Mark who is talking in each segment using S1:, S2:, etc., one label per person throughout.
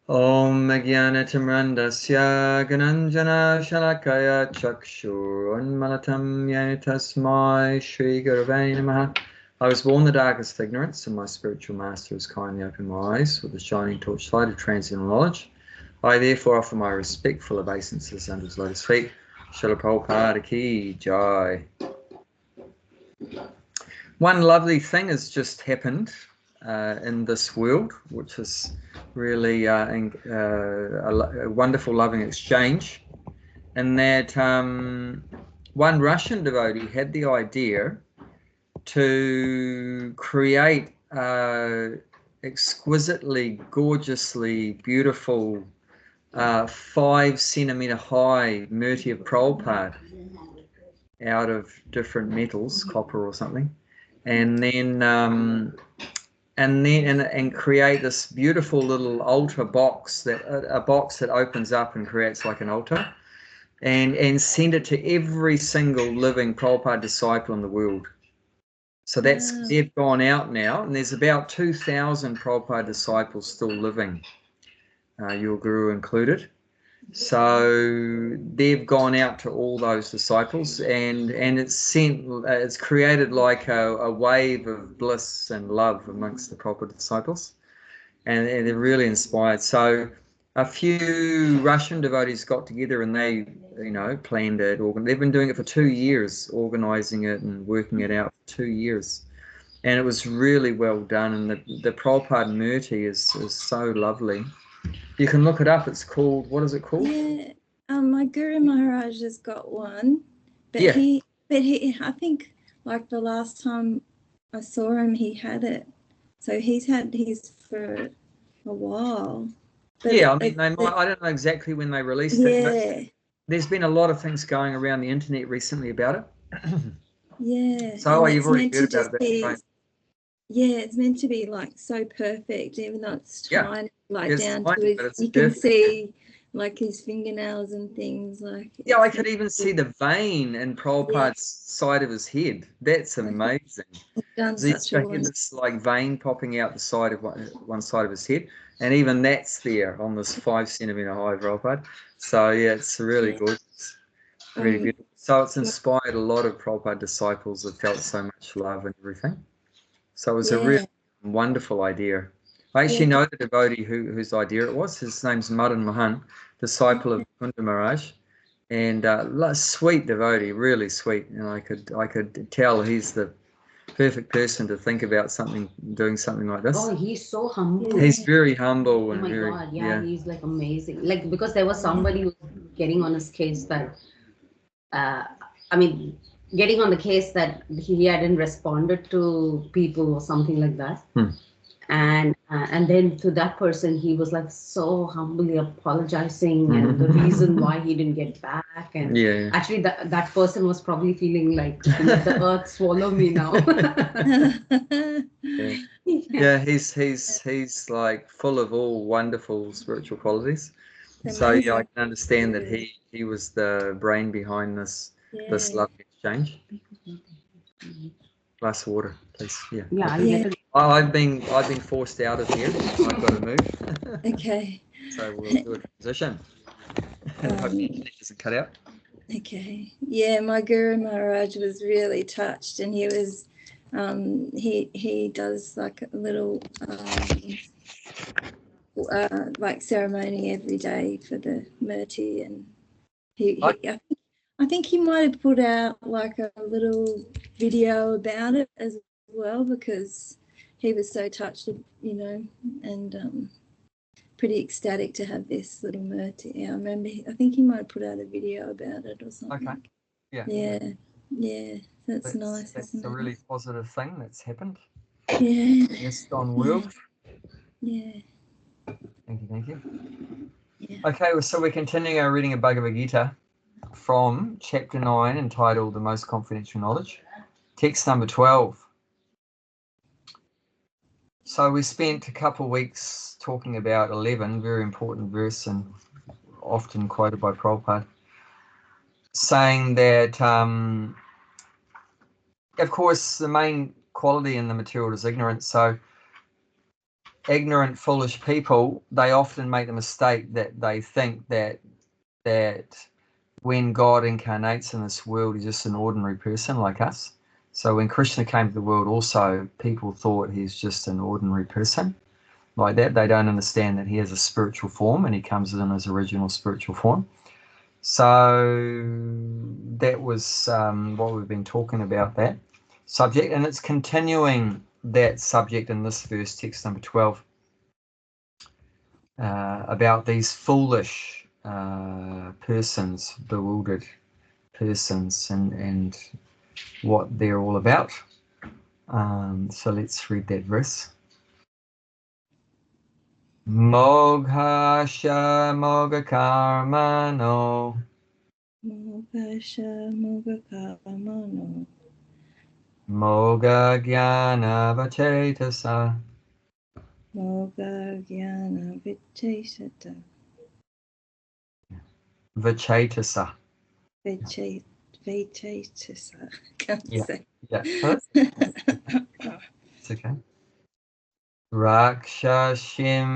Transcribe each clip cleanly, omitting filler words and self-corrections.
S1: Om Jnanatimrandasya Gananjana Shalakaya Chakshurunmalatam Yena Tasmai Shri Gurave Namaha. I was born in the darkest of ignorance, and my spiritual master has kindly opened my eyes with the shining torchlight of transcendental knowledge. I therefore offer my respectful obeisances under his lotus feet. Srila Prabhupada Ki Jai. One lovely thing has just happened in this world, which is really a wonderful, loving exchange, and that one Russian devotee had the idea to create exquisitely, gorgeously beautiful 5 centimeter high murti of Prabhupada out of different metals, copper or something, and then create this beautiful little altar box, that a box that opens up and creates like an altar, and send it to every single living Prabhupada disciple in the world. So that's they've gone out now, and there's about 2,000 Prabhupada disciples still living, your guru included. So they've gone out to all those disciples, and it's created like a wave of bliss and love amongst the proper disciples, and they're really inspired. So a few Russian devotees got together and they, planned it. They've been doing it for 2 years, organizing it and working it out for 2 years, and it was really well done. And the Prabhupada Murti is so lovely. You can look it up. It's called, what is it called?
S2: Yeah, my Guru Maharaj has got one, but
S1: Yeah.
S2: he, I think like the last time I saw him, he had it. So he's had his for a while. But
S1: Yeah, I mean, I don't know exactly when they released it, but there's been a lot of things going around the internet recently about it.
S2: Yeah.
S1: So you've already heard about it. Right?
S2: Yeah, it's meant to be like so perfect, even though it's tiny, like down to his, you can see like his fingernails and things like.
S1: Yeah, I could even see the vein in Prabhupada's side of his head. That's amazing. He's got this like vein popping out the side of one side of his head, and even that's there on this 5 centimeter high Prabhupada. So yeah, it's really good. It's really beautiful. So it's inspired a lot of Prabhupada disciples that felt so much love and everything. So it was a really wonderful idea. I actually know the devotee whose idea it was. His name's Madan Mohan, disciple of Kunda Maharaj, and sweet devotee, really sweet. And I could tell he's the perfect person to think about doing something like this.
S3: Oh, he's so humble.
S1: He's very humble.
S3: Oh my God, yeah, he's like amazing. Like, because there was somebody who was getting on his case that, getting on the case that he hadn't responded to people or something like that. And then to that person, he was like so humbly apologizing and the reason why he didn't get back. And actually that person was probably feeling like, the earth swallow me now.
S1: He's like full of all wonderful spiritual qualities. So I can understand that he was the brain behind this lovely exchange. Glass of water, please. I've been forced out of here. I've got to move.
S2: Okay.
S1: So we'll do a transition. Hope the internet doesn't cut out.
S2: Okay. Yeah, my Guru Maharaj was really touched, and he was he does like a little like ceremony every day for the Murti, and I think he might have put out like a little video about it as well, because he was so touched, and pretty ecstatic to have this little Murti. I remember, I think he might have put out a video about it or something.
S1: Okay.
S2: Yeah. That's nice.
S1: That's a really positive thing that's happened.
S2: Yeah.
S1: Yes, on world.
S2: Yeah.
S1: Thank you.
S2: Yeah.
S1: Okay, so we're continuing our reading of Bhagavad Gita from chapter 9, entitled The Most Confidential Knowledge, text number 12. So we spent a couple of weeks talking about 11, very important verse and often quoted by Prabhupada, saying that, of course, the main quality in the material is ignorance. So ignorant, foolish people, they often make the mistake that they think that when God incarnates in this world, he's just an ordinary person like us. So when Krishna came to the world also, people thought he's just an ordinary person like that. They don't understand that he has a spiritual form and he comes in his original spiritual form. So that was what we've been talking about, that subject, and it's continuing that subject in this verse, text number 12, about these foolish persons, bewildered persons, and what they're all about. So let's read that verse. Moghasha Moghakarmano
S2: Mogasha Mogakamano.
S1: Mogha Jnana Vachetasa
S2: Moga Jnana Vichesata.
S1: Vachetasa.
S2: Vichesasa. Can't
S1: Yeah.
S2: say.
S1: Yeah. It's okay. Rakshashim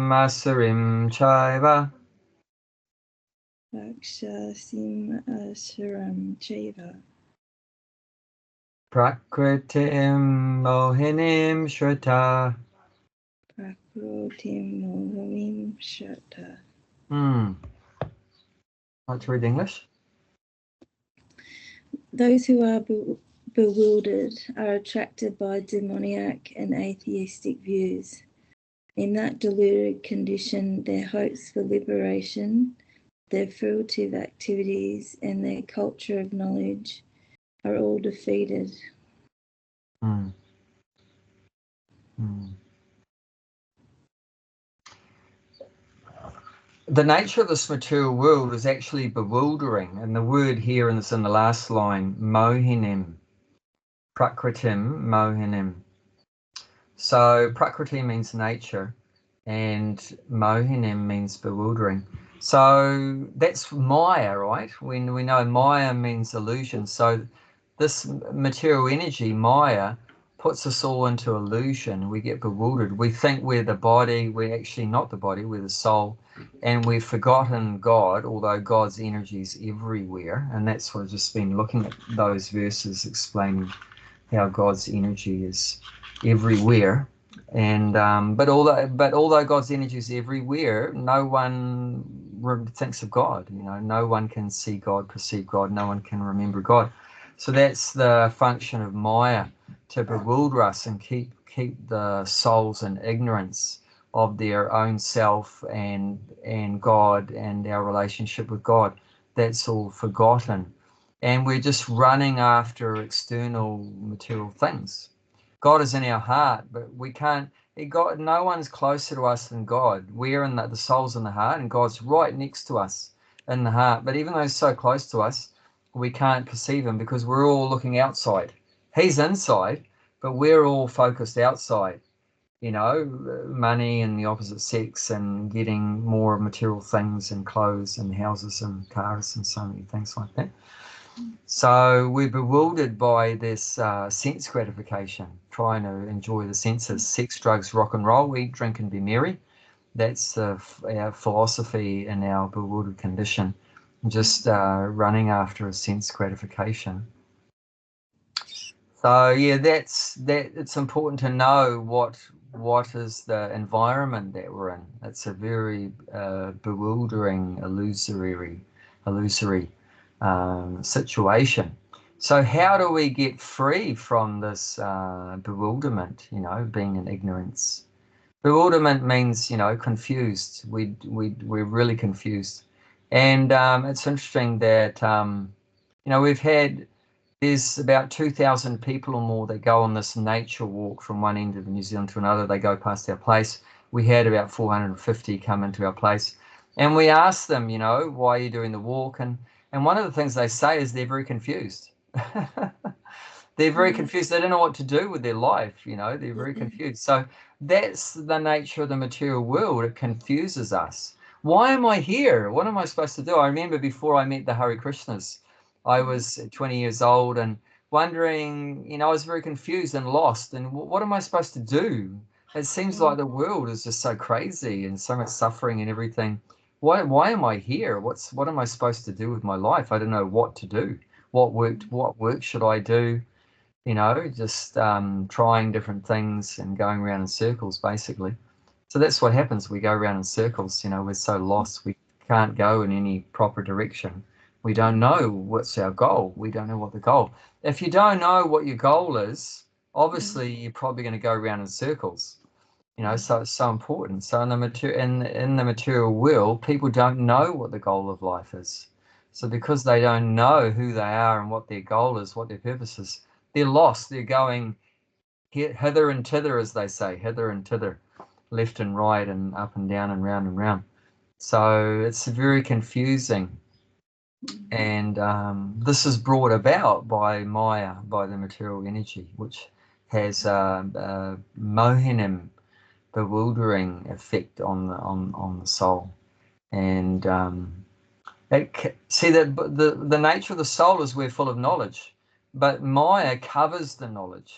S1: Masurim Chaiva
S2: Rakshasim Asuram Chaiva.
S1: Prakritim Mohinim Shruta.
S2: Prakrutim Mogamim Shata.
S1: Like to read English?
S2: Those who are bewildered are attracted by demoniac and atheistic views. In that deluded condition, their hopes for liberation, their fruitive activities, and their culture of knowledge are all defeated.
S1: The nature of this material world is actually bewildering, and the word here is in the last line, mohinim, prakritim mohinim. So prakriti means nature, and mohinim means bewildering. So that's Maya, right? When we know Maya means illusion. So this material energy, Maya, puts us all into illusion. We get bewildered. We think we're the body. We're actually not the body. We're the soul. And we've forgotten God, although God's energy is everywhere. And that's what I've just been looking at, those verses explaining how God's energy is everywhere. And but although God's energy is everywhere, no one thinks of God. You know, no one can see God, perceive God. No one can remember God. So that's the function of Maya, to bewilder us and keep the souls in ignorance of their own self and God and our relationship with God. That's all forgotten. And we're just running after external material things. God is in our heart, but we can't. God, no one's closer to us than God. We're in the soul's in the heart, and God's right next to us in the heart. But even though He's so close to us, we can't perceive Him because we're all looking outside. He's inside, but we're all focused outside. You know, money and the opposite sex, and getting more material things and clothes and houses and cars and so many things like that. So we're bewildered by this sense gratification, trying to enjoy the senses, sex, drugs, rock and roll, eat, drink and be merry. That's our philosophy in our bewildered condition, just running after a sense gratification. So yeah, it's important to know what is the environment that we're in. It's a very bewildering, illusory situation. So how do we get free from this bewilderment, you know, being in ignorance? Bewilderment means, you know, confused. We're really confused. And it's interesting that, you know, there's about 2,000 people or more that go on this nature walk from one end of New Zealand to another. They go past our place. We had about 450 come into our place. And we asked them, you know, why are you doing the walk? And one of the things they say is they're very confused. They're very confused. They don't know what to do with their life, you know. They're very confused. So that's the nature of the material world. It confuses us. Why am I here? What am I supposed to do? I remember before I met the Hare Krishnas, I was 20 years old and wondering, you know, I was very confused and lost. And what am I supposed to do? It seems like the world is just so crazy and so much suffering and everything. Why am I here? What am I supposed to do with my life? I don't know what to do. What work should I do? You know, just trying different things and going around in circles, basically. So that's what happens. We go around in circles. You know, we're so lost. We can't go in any proper direction. We don't know what's our goal. We don't know what the goal. If you don't know what your goal is, obviously you're probably going to go around in circles. You know, so it's so important. So in the material world, people don't know what the goal of life is. So because they don't know who they are and what their goal is, what their purpose is, they're lost. They're going hither and thither, as they say, hither and thither, left and right and up and down and round and round. So it's very confusing. And this is brought about by Maya, by the material energy, which has a mohinam, bewildering effect on the soul. And see that the nature of the soul is we're full of knowledge, but Maya covers the knowledge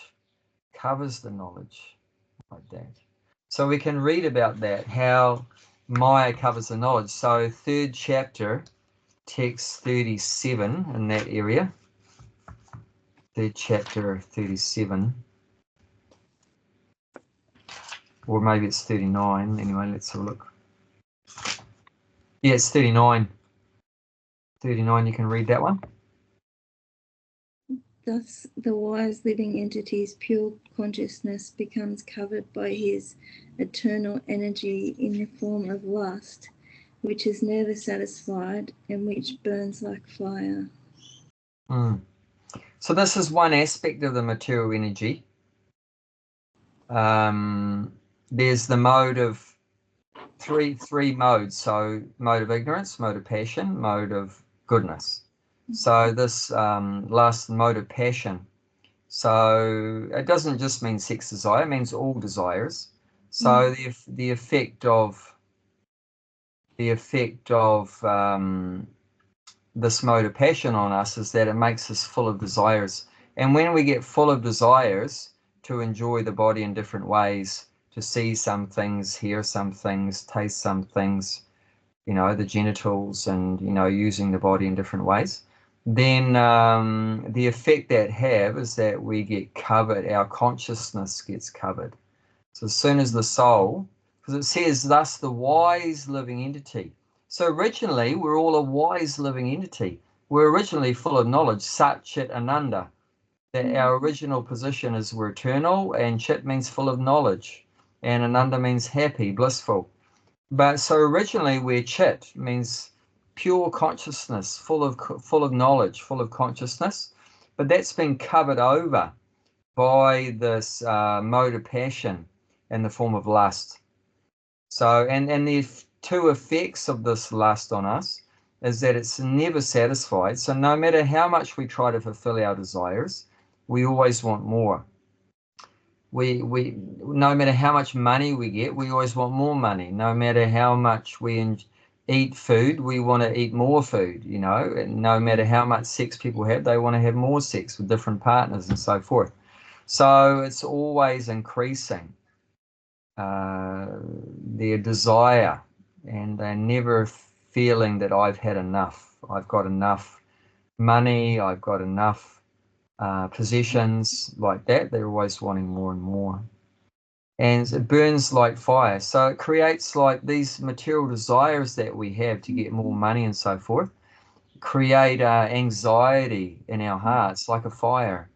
S1: like that. So we can read about that, how Maya covers the knowledge. So 3rd chapter, text 37 in that area. 3rd chapter 37. Or maybe it's 39. Anyway, let's have a look. Yeah, it's 39. 39, you can read that one.
S2: Thus, the wise living entity's pure consciousness becomes covered by his eternal energy in the form of lust, which is never satisfied and which burns like fire.
S1: So this is one aspect of the material energy. There's the mode of three modes. So mode of ignorance, mode of passion, mode of goodness. So this last mode of passion. So it doesn't just mean sex desire, it means all desires. So the effect of this mode of passion on us is that it makes us full of desires. And when we get full of desires to enjoy the body in different ways, to see some things, hear some things, taste some things, you know, the genitals and, you know, using the body in different ways, then the effect that have is that we get covered, our consciousness gets covered. So as soon as the soul, because it says, thus the wise living entity. So originally, we're all a wise living entity. We're originally full of knowledge, Sat, Chit, Ananda. That our original position is we're eternal, and Chit means full of knowledge, and Ananda means happy, blissful. But so originally we're Chit, means pure consciousness, full of knowledge, full of consciousness. But that's been covered over by this mode of passion in the form of lust. So, and the two effects of this lust on us is that it's never satisfied. So no matter how much we try to fulfill our desires, we always want more. We no matter how much money we get, we always want more money. No matter how much we eat food, we want to eat more food, you know. And no matter how much sex people have, they want to have more sex with different partners and so forth. So it's always increasing their desire, and they're never feeling that I've had enough. I've got enough money, I've got enough possessions like that. They're always wanting more and more. And it burns like fire. So it creates like these material desires that we have to get more money and so forth, create anxiety in our hearts like a fire.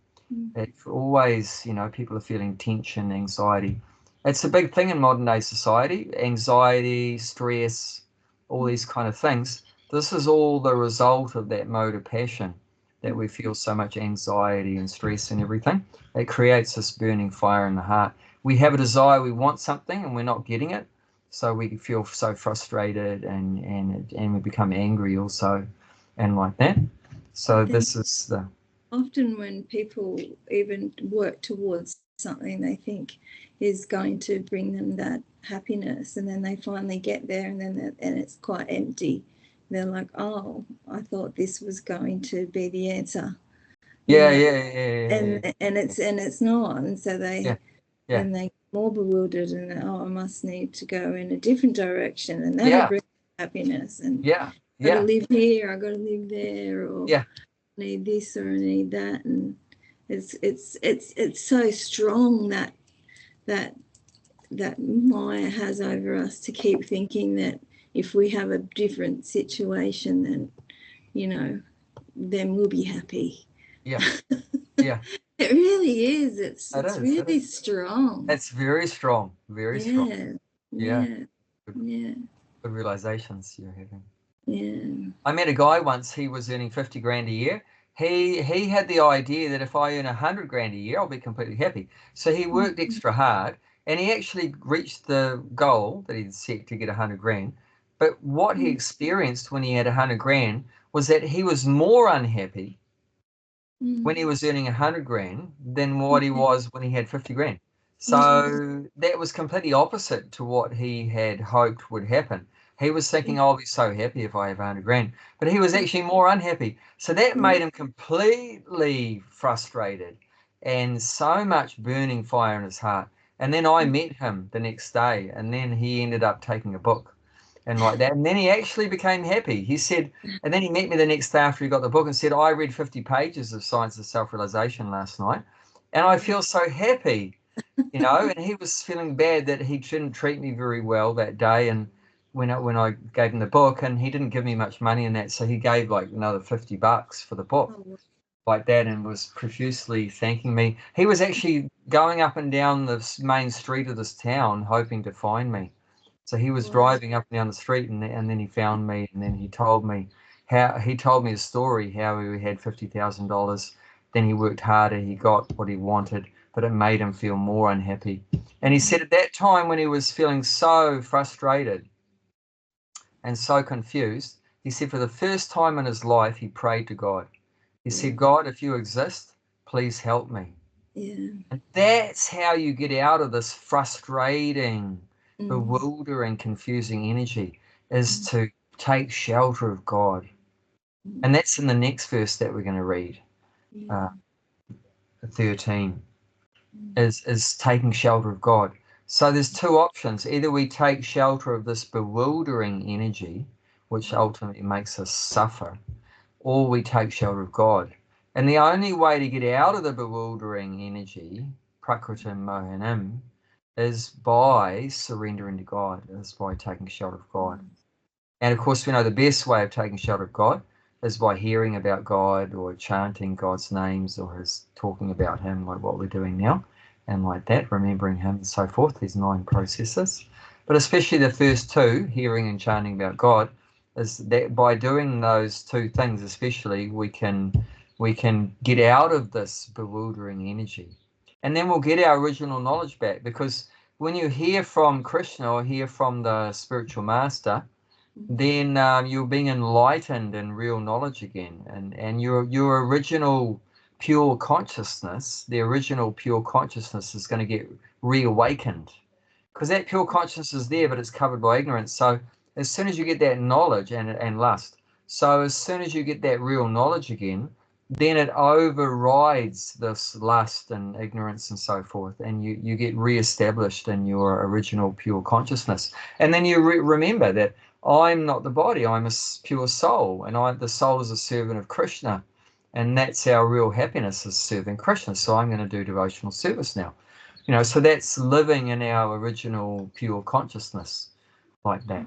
S1: It's always, you know, people are feeling tension, anxiety. It's a big thing in modern day society, anxiety, stress, all these kind of things. This is all the result of that mode of passion, that we feel so much anxiety and stress and everything. It creates this burning fire in the heart. We have a desire, we want something and we're not getting it. So we feel so frustrated and we become angry also and like that. So this is the...
S2: Often when people even work towards something they think is going to bring them that happiness, and then they finally get there and it's quite empty. They're like, oh, I thought this was going to be the answer.
S1: Yeah.
S2: And it's not. And so they
S1: Yeah.
S2: then they get more bewildered and I must need to go in a different direction, and that'll
S1: Yeah.
S2: bring happiness. And
S1: Yeah.
S2: I got
S1: Yeah.
S2: to live here, I got to live there, or
S1: Yeah.
S2: I need this or I need that. And it's so strong that Maya has over us, to keep thinking that if we have a different situation, then, you know, then we'll be happy.
S1: Yeah. Yeah.
S2: It really is. It's
S1: It is.
S2: really strong.
S1: It's very strong. Very strong. Yeah.
S2: Yeah. Yeah.
S1: Good realizations you're having.
S2: Yeah.
S1: I met a guy once. He was earning 50 grand a year. He had the idea that if I earn 100 grand a year, I'll be completely happy. So he worked extra hard, and he actually reached the goal that he'd set to get 100 grand. But what he experienced when he had 100 grand was that he was more unhappy when he was earning 100 grand than what he was when he had 50 grand. So that was completely opposite to what he had hoped would happen. He was thinking, I'll be so happy if I have 100 grand, but he was actually more unhappy. So that made him completely frustrated and so much burning fire in his heart. And then I met him the next day, and then he ended up taking a book and like that. And then he actually became happy. He said, and then he met me the next day after he got the book and said, I read 50 pages of Science of Self-Realization last night, and I feel so happy, you know. And he was feeling bad that he didn't treat me very well that day. And when I gave him the book, and he didn't give me much money in that, so he gave like another $50 for the book like that, and was profusely thanking me. He was actually going up and down the main street of this town hoping to find me. So he was driving up and down the street, and then he found me, and then he told me a story how he had $50,000. Then he worked harder, he got what he wanted, but it made him feel more unhappy. And he said at that time, when he was feeling so frustrated and so confused, he said for the first time in his life he prayed to God. He said, God, if you exist, please help me.
S2: Yeah.
S1: And that's how you get out of this frustrating, bewildering, confusing energy, is to take shelter of God. And that's in the next verse that we're going to read, 13, is taking shelter of God. So there's two options. Either we take shelter of this bewildering energy, which ultimately makes us suffer, or we take shelter of God. And the only way to get out of the bewildering energy, Prakritam Mohanam, is by surrendering to God, is by taking shelter of God. And of course, we know the best way of taking shelter of God is by hearing about God or chanting God's names or his talking about him, like what we're doing now, and like that, remembering him and so forth, these 9 processes. But especially the first 2, hearing and chanting about God, is that by doing those 2 things especially, we can get out of this bewildering energy. And then we'll get our original knowledge back, because when you hear from Krishna or hear from the spiritual master, then you're being enlightened in real knowledge again, and your original pure consciousness, the original pure consciousness, is going to get reawakened, because that pure consciousness is there, but it's covered by ignorance. So as soon as you get that knowledge and lust, so as soon as you get that real knowledge again, then it overrides this lust and ignorance and so forth, and you get reestablished in your original pure consciousness. And then you remember that I'm not the body, I'm a pure soul, and the soul is a servant of Krishna, and that's our real happiness, is serving Krishna. So I'm going to do devotional service now. You know, so that's living in our original pure consciousness like that.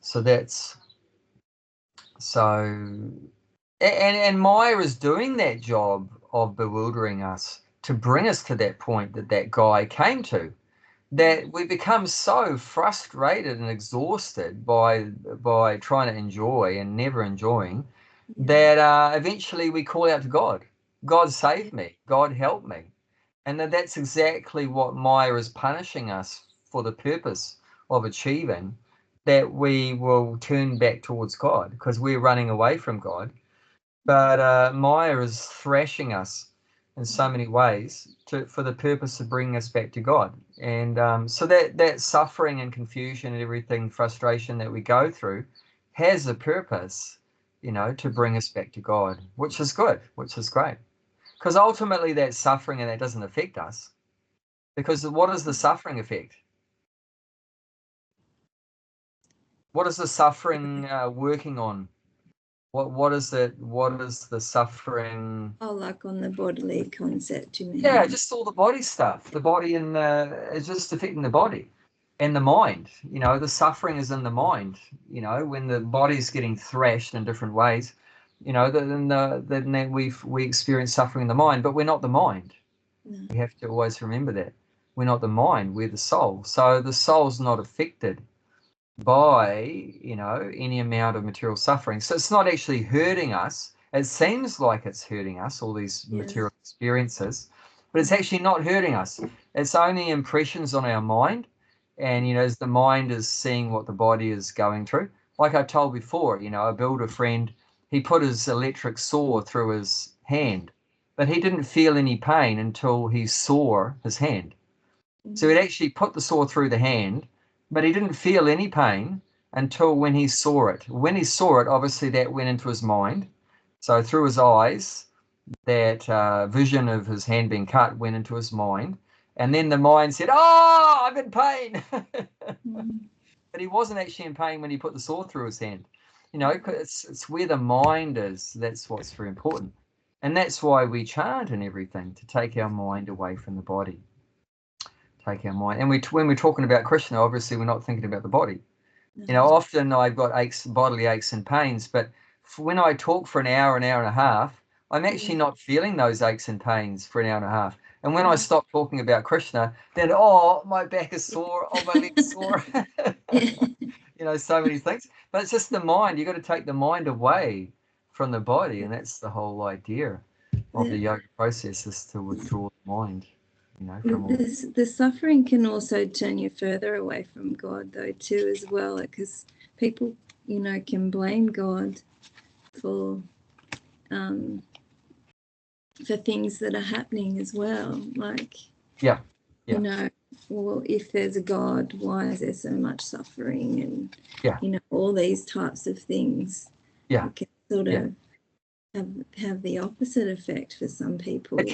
S1: So that's, so, and Maya is doing that job of bewildering us to bring us to that point that guy came to, that we become so frustrated and exhausted by trying to enjoy and never enjoying, that eventually we call out to God. God save me. God help me. And that's exactly what Maya is punishing us for, the purpose of achieving, that we will turn back towards God, because we're running away from God. But Maya is thrashing us in so many ways for the purpose of bringing us back to God. And so that suffering and confusion and everything, frustration that we go through, has a purpose, you know, to bring us back to God, which is good, which is great. Because ultimately that suffering and that doesn't affect us. Because what is the suffering effect? What is the suffering working on? What is it? What is the suffering?
S2: Oh, like on the bodily concept, you mean?
S1: Yeah, just all the body stuff. The body and it's just affecting the body and the mind. You know, the suffering is in the mind. You know, when the body's getting thrashed in different ways, you know, then we experience suffering in the mind, but we're not the mind.
S2: No.
S1: We have to always remember that we're not the mind. We're the soul. So the soul's not affected by, you know, any amount of material suffering. So it's not actually hurting us. It seems like it's hurting us, all these material experiences, but it's actually not hurting us. It's only impressions on our mind. And, you know, as the mind is seeing what the body is going through, like I told before, you know, a builder friend, he put his electric saw through his hand, but he didn't feel any pain until he saw his hand. So he'd actually put the saw through the hand, but he didn't feel any pain until when he saw it. When he saw it, obviously that went into his mind. So through his eyes, that vision of his hand being cut went into his mind. And then the mind said, "Oh, I'm in pain." But he wasn't actually in pain when he put the saw through his hand. You know, it's where the mind is. That's what's very important. And that's why we chant and everything, to take our mind away from the body. Take our mind. And when we're talking about Krishna, obviously we're not thinking about the body. You know, often I've got aches, bodily aches and pains, but when I talk for an hour and a half, I'm actually not feeling those aches and pains for an hour and a half. And when I stop talking about Krishna, then, oh, my back is sore, oh, my leg's sore. You know, so many things. But it's just the mind. You've got to take the mind away from the body. And that's the whole idea of the yoga process, is to withdraw the mind. You know, from all.
S2: The suffering can also turn you further away from God, though, too, as well, because people, you know, can blame God for things that are happening as well. Like,
S1: yeah.
S2: you know, well, if there's a God, why is there so much suffering? And, you know, all these types of things.
S1: Yeah.
S2: It can sort of have the opposite effect for some people.
S1: It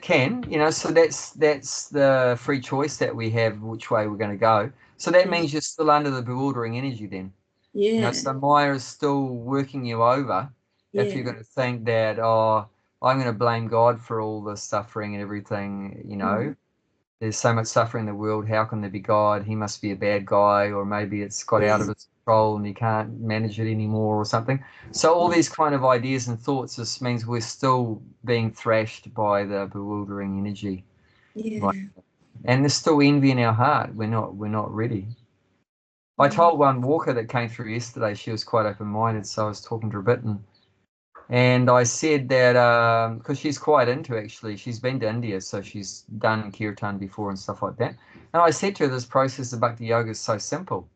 S1: can, you know, so that's the free choice that we have, which way we're going to go. So that means you're still under the bewildering energy then.
S2: Yeah.
S1: You know, so Maya is still working you over if you're going to think that, oh, I'm going to blame God for all the suffering and everything, you know. There's so much suffering in the world. How can there be God? He must be a bad guy, or maybe it's got out of his control and he can't manage it anymore or something. So all these kind of ideas and thoughts just means we're still being thrashed by the bewildering energy.
S2: Yeah.
S1: And there's still envy in our heart. We're not ready. I told one walker that came through yesterday, she was quite open-minded, so I was talking to her a bit, and I said that, because she's quite into, actually, she's been to India, so she's done kirtan before and stuff like that. And I said to her, this process of bhakti yoga is so simple.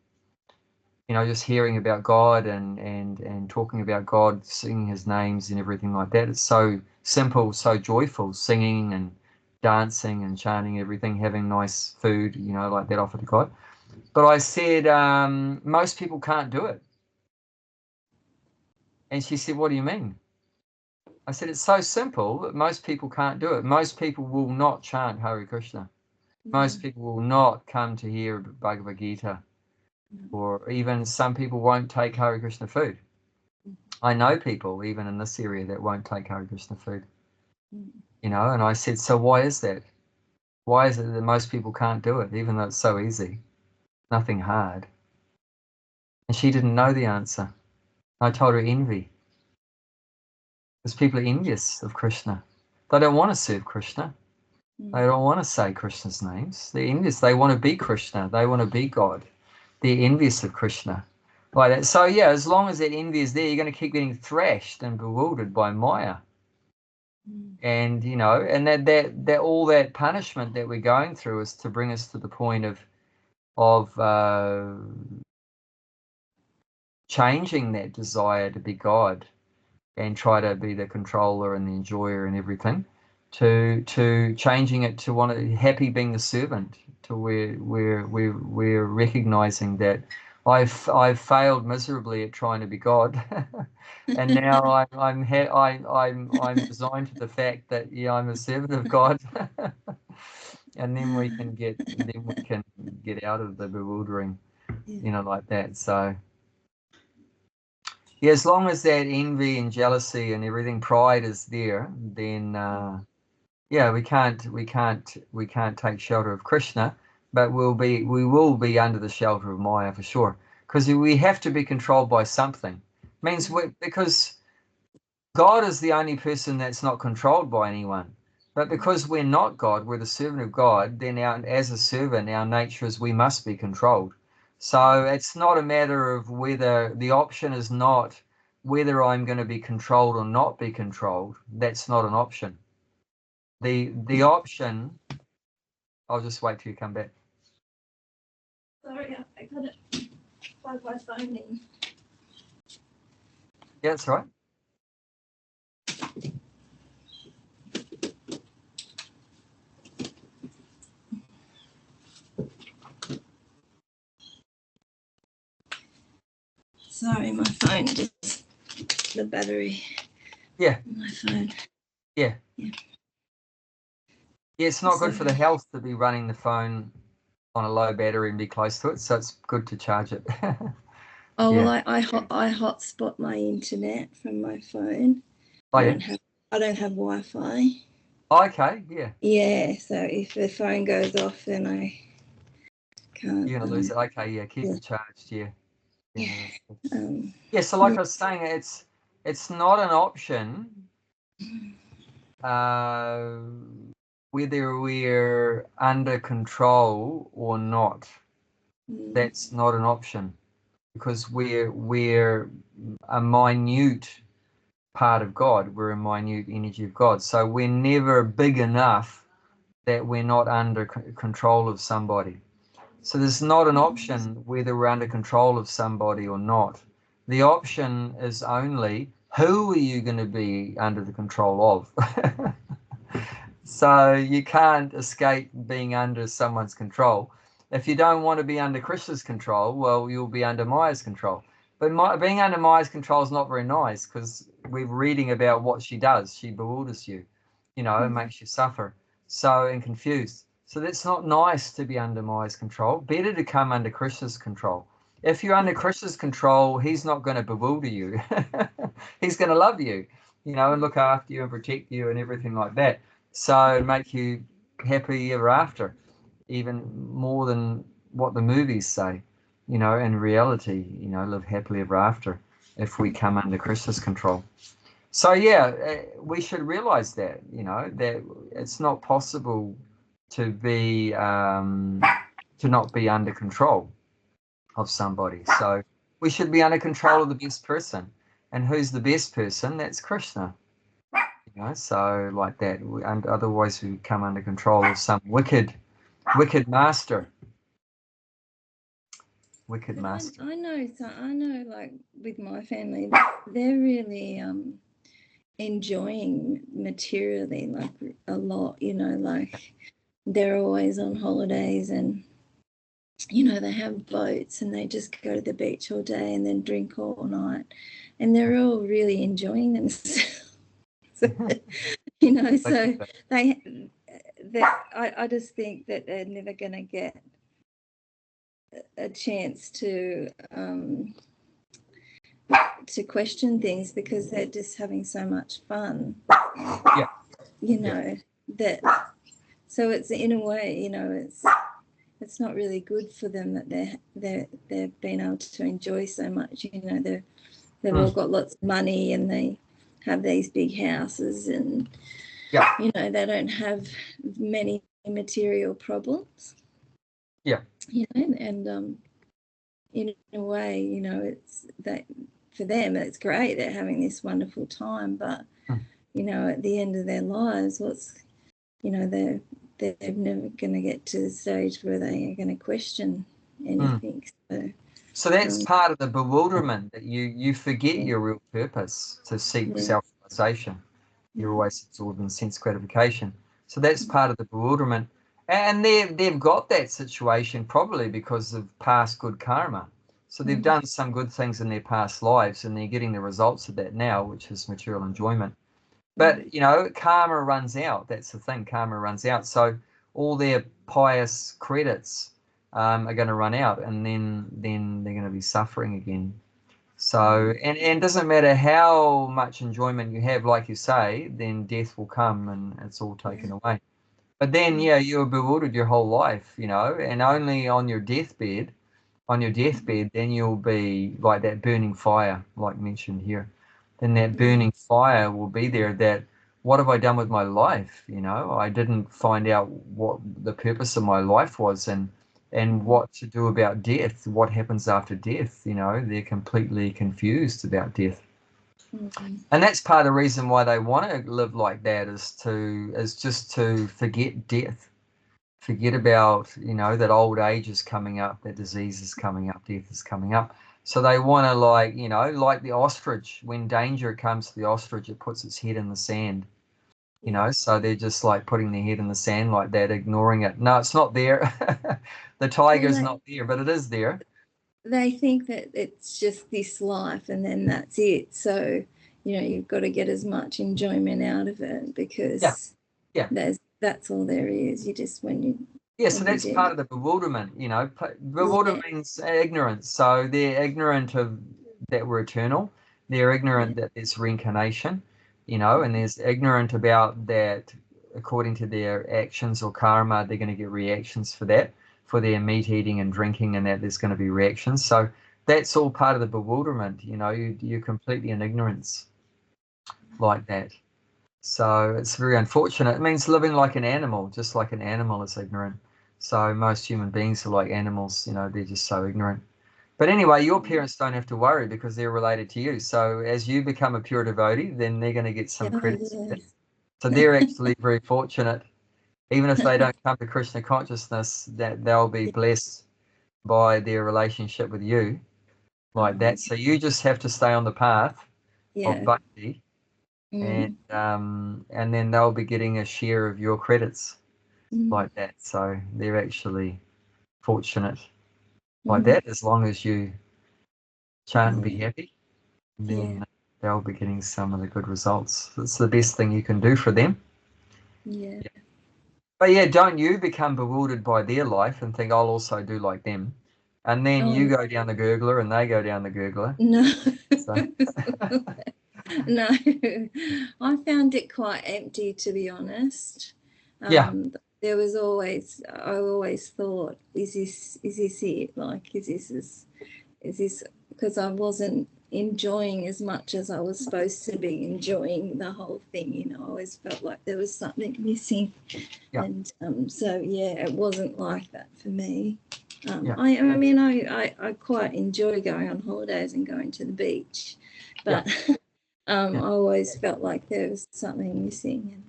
S1: You know, just hearing about God and talking about God, singing his names and everything like that. It's so simple, so joyful, singing and dancing and chanting everything, having nice food, you know, like that offered to God. But I said, most people can't do it. And she said, what do you mean? I said, it's so simple that most people can't do it. Most people will not chant Hare Krishna. Most people will not come to hear Bhagavad Gita. Or even some people won't take Hare Krishna food. I know people, even in this area, that won't take Hare Krishna food. You know, and I said, so why is that? Why is it that most people can't do it, even though it's so easy? Nothing hard. And she didn't know the answer. I told her envy. Because people are envious of Krishna. They don't want to serve Krishna. They don't want to say Krishna's names. They're envious. They want to be Krishna. They want to be God. They're envious of Krishna. Like that. So yeah, as long as that envy is there, you're going to keep getting thrashed and bewildered by Maya. And you know, and that all that punishment that we're going through is to bring us to the point of changing that desire to be God and try to be the controller and the enjoyer and everything, to changing it to happy being the servant, to where we're recognizing that I've failed miserably at trying to be God, and now I'm resigned to the fact that I'm a servant of God. and then we can get out of the bewildering, like that. So yeah, as long as that envy and jealousy and everything, pride is there, then we can't take shelter of Krishna, but we will be under the shelter of Maya for sure, because we have to be controlled by something. Means because God is the only person that's not controlled by anyone. But because we're not God, we're the servant of God, then as a servant, our nature is we must be controlled. So it's not a matter of whether, the option is not whether I'm going to be controlled or not be controlled. That's not an option. The option, I'll just wait till you come back.
S2: Sorry, I got it. Plug my phone in.
S1: Yeah, that's right.
S2: Sorry, my phone just the battery.
S1: Yeah.
S2: My phone.
S1: Yeah.
S2: Yeah.
S1: Yeah, it's not good for the health to be running the phone on a low battery and be close to it, so it's good to charge it.
S2: Oh, yeah. Well, I hotspot my internet from my phone.
S1: Oh,
S2: I don't have Wi-Fi.
S1: Okay, yeah.
S2: Yeah, so if the phone goes off, then I can't.
S1: You're gonna lose it. Okay, yeah, keep it charged. Yeah. Yeah. So like I was saying, it's not an option. Whether we're under control or not, that's not an option, because we're a minute part of God. We're a minute energy of God. So we're never big enough that we're not under control of somebody. So there's not an option whether we're under control of somebody or not. The option is only, who are you going to be under the control of? So you can't escape being under someone's control. If you don't want to be under Krishna's control, well, you'll be under Maya's control. But being under Maya's control is not very nice, because we're reading about what she does. She bewilders you, and makes you suffer, and confused. So that's not nice to be under Maya's control. Better to come under Krishna's control. If you're under Krishna's control, he's not going to bewilder you. He's going to love you, and look after you and protect you and everything like that. So make you happy ever after, even more than what the movies say, in reality, live happily ever after if we come under Krishna's control. So yeah, we should realize that, that it's not possible to be, to not be under control of somebody. So we should be under control of the best person. And who's the best person? That's Krishna. So like that, and otherwise we come under control of some wicked master. Wicked master.
S2: I know, like with my family, they're really enjoying materially, like a lot. Like they're always on holidays, and they have boats, and they just go to the beach all day and then drink all night, and they're all really enjoying themselves. So I just think that they're never going to get a chance to question things, because they're just having so much fun. That, so it's, in a way, it's not really good for them that they've been able to enjoy so much. They've all got lots of money, and they have these big houses, and they don't have many material problems. And in a way, it's that for them it's great, they're having this wonderful time, but at the end of their lives, they're never going to get to the stage where they are going to question anything.
S1: So that's part of the bewilderment, that you forget your real purpose to seek self-realization. You're always absorbed in sense gratification. So that's part of the bewilderment. And they've got that situation probably because of past good karma. So they've done some good things in their past lives, and they're getting the results of that now, which is material enjoyment. But, karma runs out. That's the thing. Karma runs out. So all their pious credits are going to run out, and then they're going to be suffering again. So, and it doesn't matter how much enjoyment you have, like you say, then death will come and it's all taken away. But then, yeah, you're bewildered your whole life, you know, and only on your deathbed, then you'll be like that burning fire, like mentioned here. Then that burning fire will be there, that what have I done with my life? You know, I didn't find out what the purpose of my life was, and what to do about death, what happens after death. You know, they're completely confused about death. And that's part of the reason why they want to live like that, is just to forget death, forget about, you know, that old age is coming up, that disease is coming up, death is coming up. So they want to, like, you know, like the ostrich, when danger comes to the ostrich, it puts its head in the sand, you know, so they're just like putting their head in the sand like that, ignoring it. No, it's not there. The tiger's not there, but it is there.
S2: They think that it's just this life and then that's it. So, you know, you've got to get as much enjoyment out of it, because that's all there is. You just,
S1: so that's part of the bewilderment, you know. Bewilderment means ignorance. So they're ignorant of that we're eternal. They're ignorant that there's reincarnation, you know, and there's ignorant about that according to their actions or karma, they're going to get reactions for that, for their meat eating and drinking, and that there's going to be reactions. So that's all part of the bewilderment, you know. You're completely in ignorance like that. So it's very unfortunate. It means living like an animal, just like an animal is ignorant. So most human beings are like animals, you know, they're just so ignorant. But anyway, your parents don't have to worry because they're related to you. So as you become a pure devotee, then they're going to get some credits. So they're actually very fortunate. Even if they don't come to Krishna consciousness, that they'll be blessed by their relationship with you like that. So you just have to stay on the path of bhakti. And then they'll be getting a share of your credits like that. So they're actually fortunate like that. As long as you chant and be happy, then they'll be getting some of the good results. It's the best thing you can do for them. But yeah, don't you become bewildered by their life and think I'll also do like them, and then you go down the gurgler and they go down the gurgler.
S2: No. No, I found it quite empty, to be honest. There was always, I always thought, is this it? Like, is this, because I wasn't enjoying as much as I was supposed to be enjoying the whole thing, you know. I always felt like there was something missing. And so, it wasn't like that for me. I mean, I quite enjoy going on holidays and going to the beach, but I always felt like there was something missing, and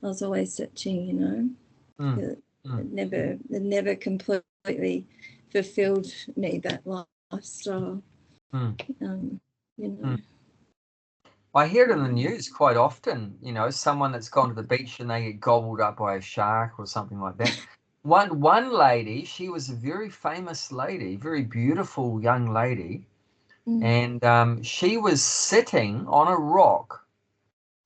S2: I was always searching, you know. It never completely fulfilled me, that lifestyle. You know.
S1: I hear it in the news quite often, you know, someone that's gone to the beach and they get gobbled up by a shark or something like that. One lady, she was a very famous lady, very beautiful young lady, and she was sitting on a rock,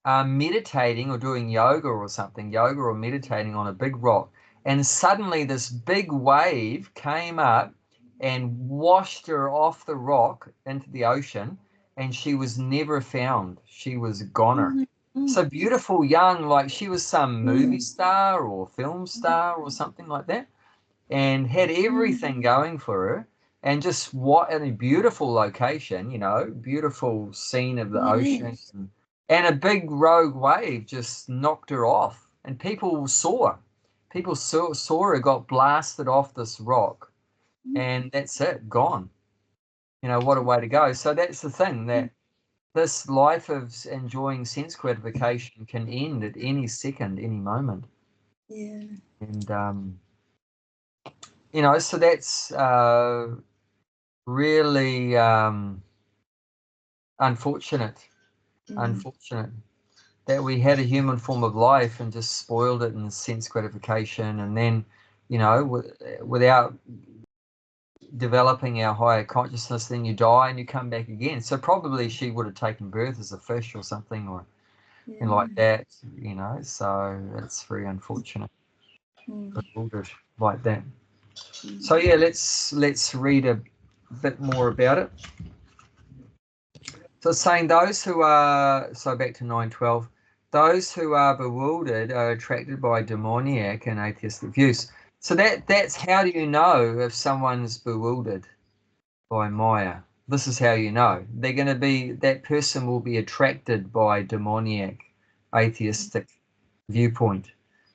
S1: meditating or doing yoga or meditating on a big rock, and suddenly this big wave came up and washed her off the rock into the ocean, and she was never found. She was a goner. So beautiful, young, like she was some movie star or film star or something like that, and had everything going for her, and just what a beautiful location, you know, beautiful scene of the ocean, and a big rogue wave just knocked her off, and people saw her, got blasted off this rock, and that's it, gone. You know, what a way to go. So that's the thing, that this life of enjoying sense gratification can end at any second, any moment. And you know, so that's really unfortunate that we had a human form of life and just spoiled it in sense gratification, and then, you know, without developing our higher consciousness, then you die and you come back again. So probably she would have taken birth as a fish or something, or like that, you know. So it's very unfortunate. Bewildered like that. So yeah, let's read a bit more about it. So it's saying those who are, so back to 9:12, those who are bewildered are attracted by demoniac and atheistic views. So that's how do you know if someone's bewildered by Maya? This is how you know. They're going to be, that person will be attracted by demoniac, atheistic viewpoint.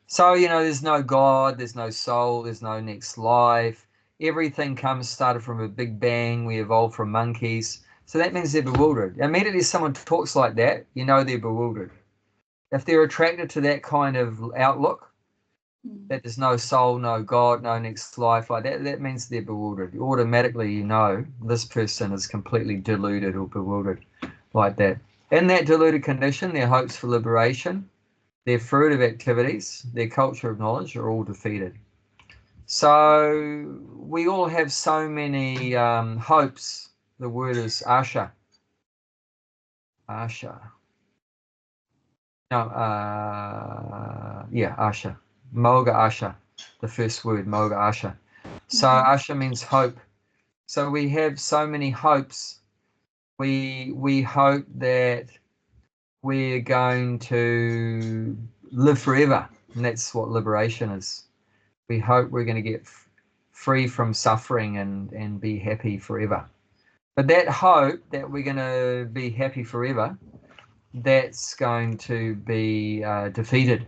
S1: So, you know, there's no God, there's no soul, there's no next life. Everything started from a big bang. We evolved from monkeys. So that means they're bewildered. Immediately someone talks like that, you know they're bewildered. If they're attracted to that kind of outlook, that there's no soul, no God, no next life, like that means they're bewildered. Automatically, you know, this person is completely deluded or bewildered like that. In that deluded condition, their hopes for liberation, their fruitive activities, their culture of knowledge are all defeated. So we all have so many hopes. The word is asha. Asha. No, yeah, asha. Moga asha. The first word, moga asha. So asha means hope. So we have so many hopes. We hope that we're going to live forever, and that's what liberation is. We hope we're going to get free from suffering and be happy forever. But that hope that we're going to be happy forever, that's going to be defeated.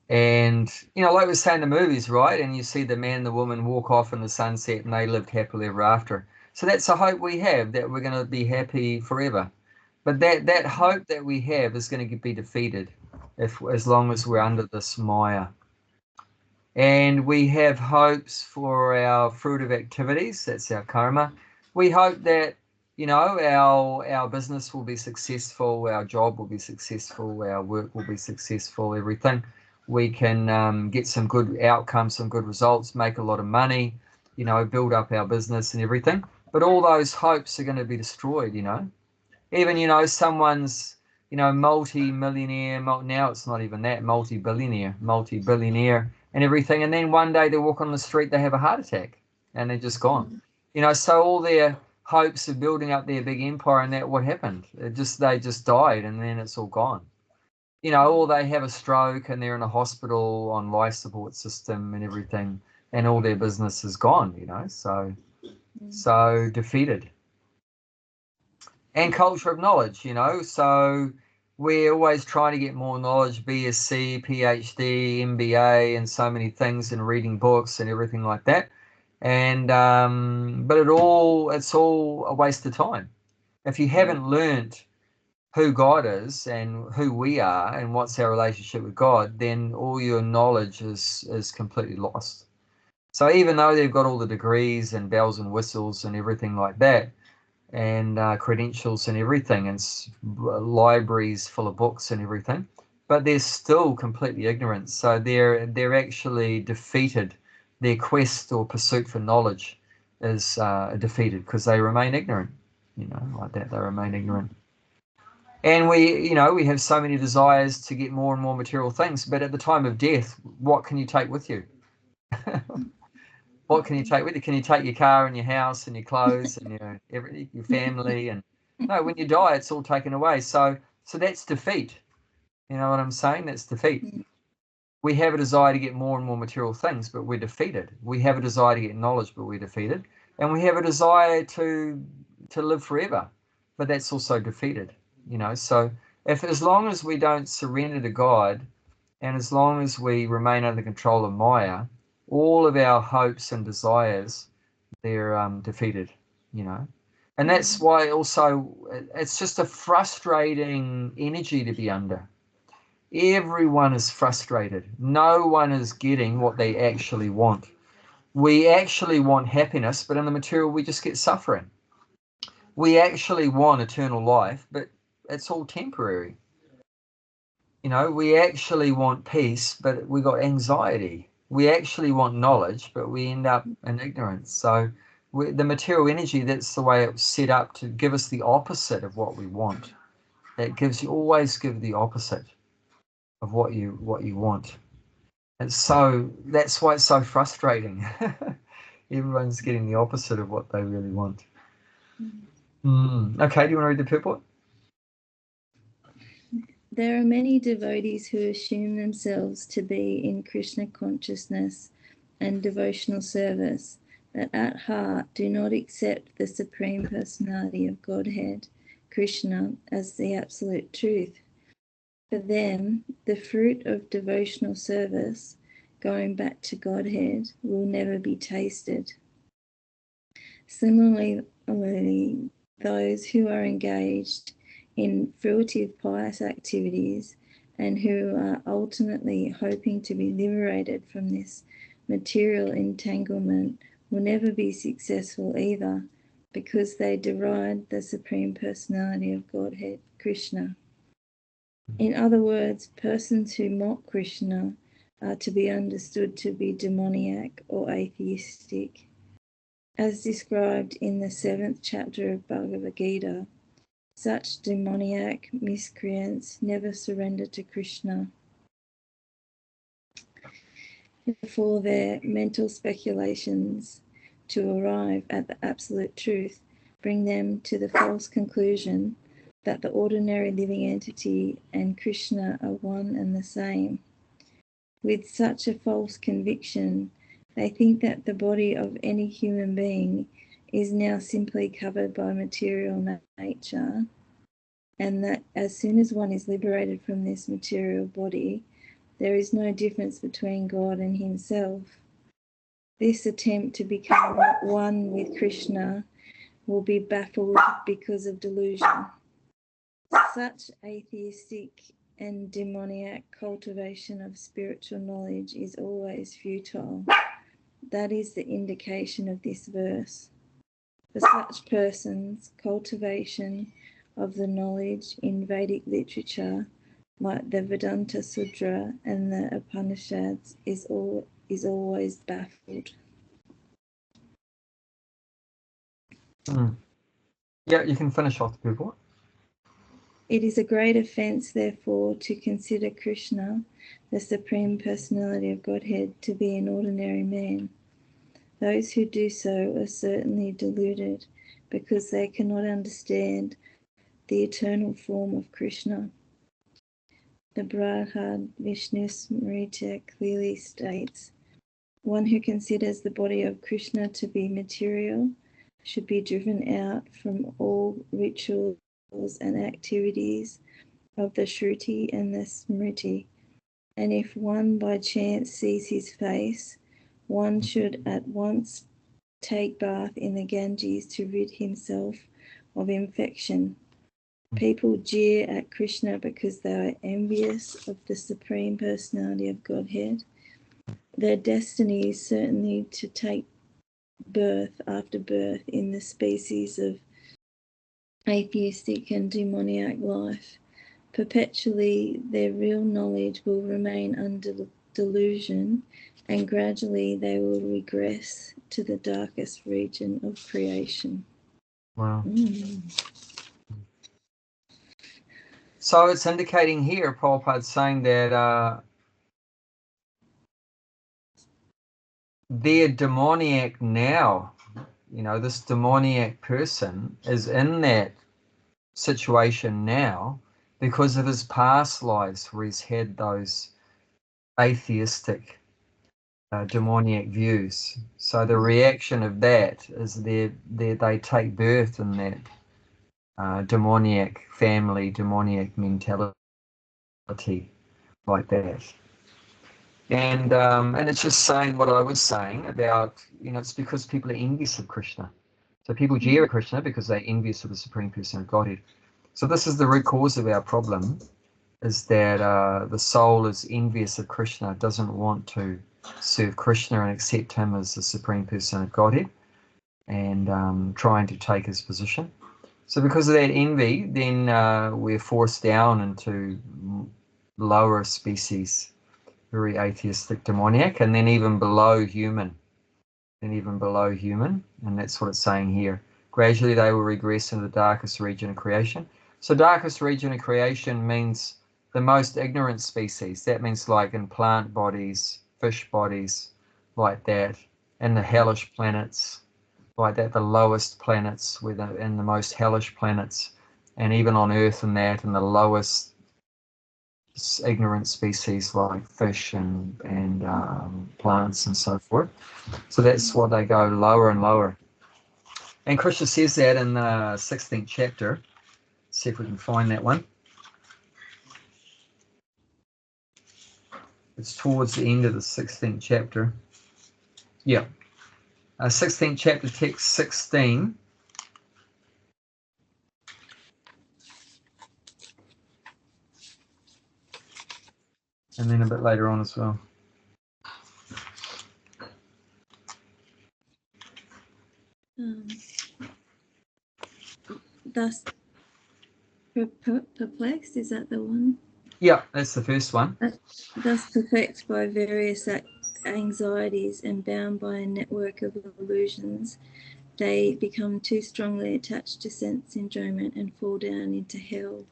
S1: And, you know, like we say in the movies, right? And you see the man and the woman walk off in the sunset and they lived happily ever after. So that's a hope we have, that we're going to be happy forever. But that hope that we have is going to be defeated as long as we're under this Maya. And we have hopes for our fruitive activities. That's our karma. We hope that, you know, our business will be successful, our job will be successful, our work will be successful, everything. We can get some good outcomes, some good results, make a lot of money, you know, build up our business and everything. But all those hopes are going to be destroyed, you know. Even, you know, someone's, you know, multi-millionaire, now it's not even that, multi-billionaire, and everything. And then one day they walk on the street, they have a heart attack and they're just gone. You know, so all their hopes of building up their big empire, and that what happened? They just died, and then it's all gone. You know, or they have a stroke and they're in a hospital on life support system and everything, and all their business is gone, you know, so defeated. And culture of knowledge, you know, so we're always trying to get more knowledge, BSc, PhD, MBA, and so many things, and reading books and everything like that. And but it's all a waste of time. If you haven't learned who God is and who we are and what's our relationship with God, then all your knowledge is completely lost. So even though they've got all the degrees and bells and whistles and everything like that, and credentials and everything, and libraries full of books and everything, but they're still completely ignorant. So they're actually defeated. Their quest or pursuit for knowledge is defeated because they remain ignorant, you know, like that. They remain ignorant. And we have so many desires to get more and more material things, but at the time of death, what can you take with you? What can you take with you? Can you take your car and your house and your clothes and your family? And no, when you die, it's all taken away. So that's defeat. You know what I'm saying? That's defeat. We have a desire to get more and more material things, but we're defeated. We have a desire to get knowledge, but we're defeated. And we have a desire to live forever, but that's also defeated. You know, so as long as we don't surrender to God, and as long as we remain under control of Maya, all of our hopes and desires, they're defeated, you know. And that's why also it's just a frustrating energy to be under. Everyone is frustrated. No one is getting what they actually want. We actually want happiness, but in the material we just get suffering. We actually want eternal life, but it's all temporary. You know, we actually want peace, but we got anxiety. We actually want knowledge, but we end up in ignorance. So the material energy, that's the way it's set up to give us the opposite of what we want. It always give the opposite. of what you want. And so that's why it's so frustrating. Everyone's getting the opposite of what they really want. Okay, do you want to read the purport?
S2: There are many devotees who assume themselves to be in Krishna consciousness and devotional service, but at heart do not accept the Supreme Personality of Godhead, Krishna, as the absolute truth. For them, the fruit of devotional service, going back to Godhead, will never be tasted. Similarly, those who are engaged in fruitive pious activities and who are ultimately hoping to be liberated from this material entanglement will never be successful either, because they deride the Supreme Personality of Godhead, Krishna. In other words, persons who mock Krishna are to be understood to be demoniac or atheistic. As described in the 7th chapter of Bhagavad Gita, such demoniac miscreants never surrender to Krishna. Therefore, their mental speculations to arrive at the absolute truth bring them to the false conclusion that the ordinary living entity and Krishna are one and the same. With such a false conviction, they think that the body of any human being is now simply covered by material nature, and that as soon as one is liberated from this material body, there is no difference between God and himself. This attempt to become one with Krishna will be baffled because of delusion. Such atheistic and demoniac cultivation of spiritual knowledge is always futile. That is the indication of this verse. For such persons, cultivation of the knowledge in Vedic literature, like the Vedanta Sutra and the Upanishads, is always baffled.
S1: Yeah, you can finish off the purport.
S2: It is a great offence, therefore, to consider Krishna, the Supreme Personality of Godhead, to be an ordinary man. Those who do so are certainly deluded, because they cannot understand the eternal form of Krishna. The Bhagavad Vishnu Smriti clearly states, one who considers the body of Krishna to be material should be driven out from all rituals and activities of the Shruti and the Smriti. And if one by chance sees his face, one should at once take bath in the Ganges to rid himself of infection. People jeer at Krishna because they are envious of the Supreme Personality of Godhead. Their destiny is certainly to take birth after birth in the species of atheistic and demoniac life. Perpetually, their real knowledge will remain under delusion, and gradually they will regress to the darkest region of creation.
S1: Wow. So it's indicating here, Prabhupada's saying that they're demoniac now. You know, this demoniac person is in that situation now because of his past lives where he's had those atheistic, demoniac views. So the reaction of that is they take birth in that demoniac family, demoniac mentality like that. And it's just saying what I was saying about, you know, it's because people are envious of Krishna. So people jeer at Krishna because they're envious of the Supreme Person of Godhead. So this is the root cause of our problem, is that the soul is envious of Krishna, doesn't want to serve Krishna and accept him as the Supreme Person of Godhead, and trying to take his position. So because of that envy, then we're forced down into lower species, very atheistic, demoniac, and then even below human. And that's what it's saying here. Gradually they will regress into the darkest region of creation. So darkest region of creation means the most ignorant species. That means like in plant bodies, fish bodies, like that, and the hellish planets, like that, the lowest planets, and the most hellish planets, and even on Earth and that, and the lowest ignorant species like fish and plants and so forth. So that's why they go lower and lower. And Krishna says that in the 16th chapter. See if we can find that one. It's towards the end of the 16th chapter. Yeah. 16th chapter, text 16. And then a bit later on as well.
S2: Thus perplexed, is that the one?
S1: Yeah, that's the first one.
S2: Thus perplexed by various anxieties and bound by a network of illusions, they become too strongly attached to sense enjoyment and fall down into hell.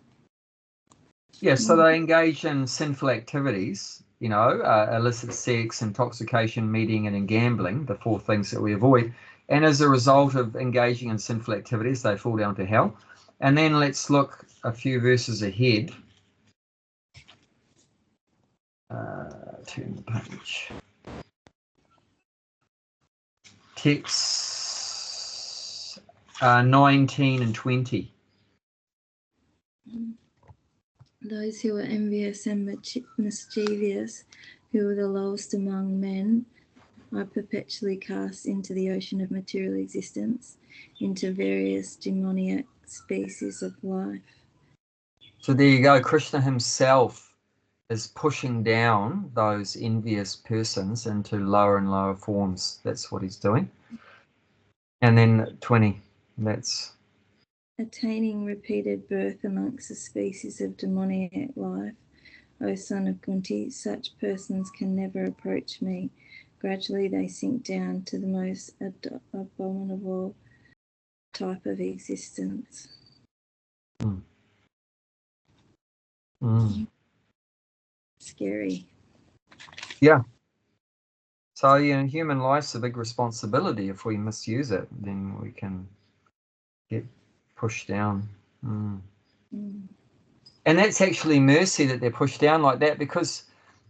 S1: Yeah, so they engage in sinful activities, illicit sex, intoxication, meeting, and in gambling, the 4 things that we avoid. And as a result of engaging in sinful activities, they fall down to hell. And then let's look a few verses ahead. Turn the page. Texts 19 and 20.
S2: Those who are envious and mischievous, who are the lowest among men, are perpetually cast into the ocean of material existence, into various demoniac species of life.
S1: So there you go. Krishna himself is pushing down those envious persons into lower and lower forms. That's what he's doing. And then 20, that's...
S2: Attaining repeated birth amongst a species of demoniac life, O son of Kunti, such persons can never approach me. Gradually they sink down to the most abominable type of existence. Scary.
S1: Yeah. So, human life's a big responsibility. If we misuse it, then we can get pushed down. And that's actually mercy that they're pushed down like that, because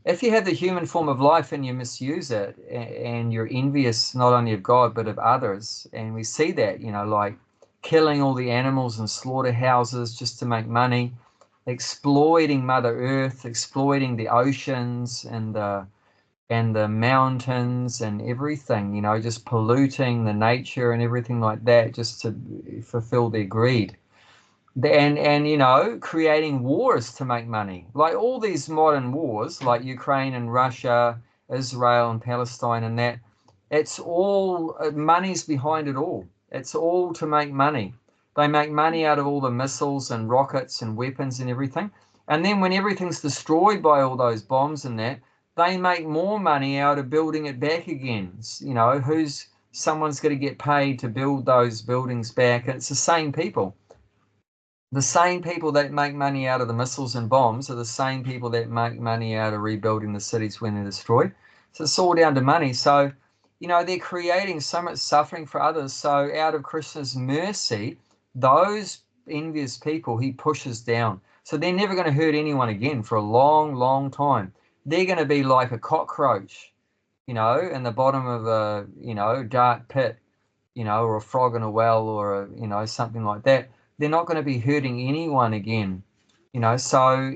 S1: if you have the human form of life and you misuse it, and you're envious not only of God but of others, and we see that, like killing all the animals in slaughterhouses just to make money, exploiting Mother Earth, exploiting the oceans and the mountains and everything, just polluting the nature and everything like that just to fulfill their greed. And creating wars to make money, like all these modern wars, like Ukraine and Russia, Israel and Palestine, and that, it's all money's behind it all. It's all to make money. They make money out of all the missiles and rockets and weapons and everything. And then when everything's destroyed by all those bombs and that, they make more money out of building it back again. Someone's going to get paid to build those buildings back. And it's the same people. The same people that make money out of the missiles and bombs are the same people that make money out of rebuilding the cities when they're destroyed. So it's all down to money. So, they're creating so much suffering for others. So out of Krishna's mercy, those envious people he pushes down. So they're never going to hurt anyone again for a long, long time. They're going to be like a cockroach, in the bottom of a, dark pit, or a frog in a well, or, something like that. They're not going to be hurting anyone again, so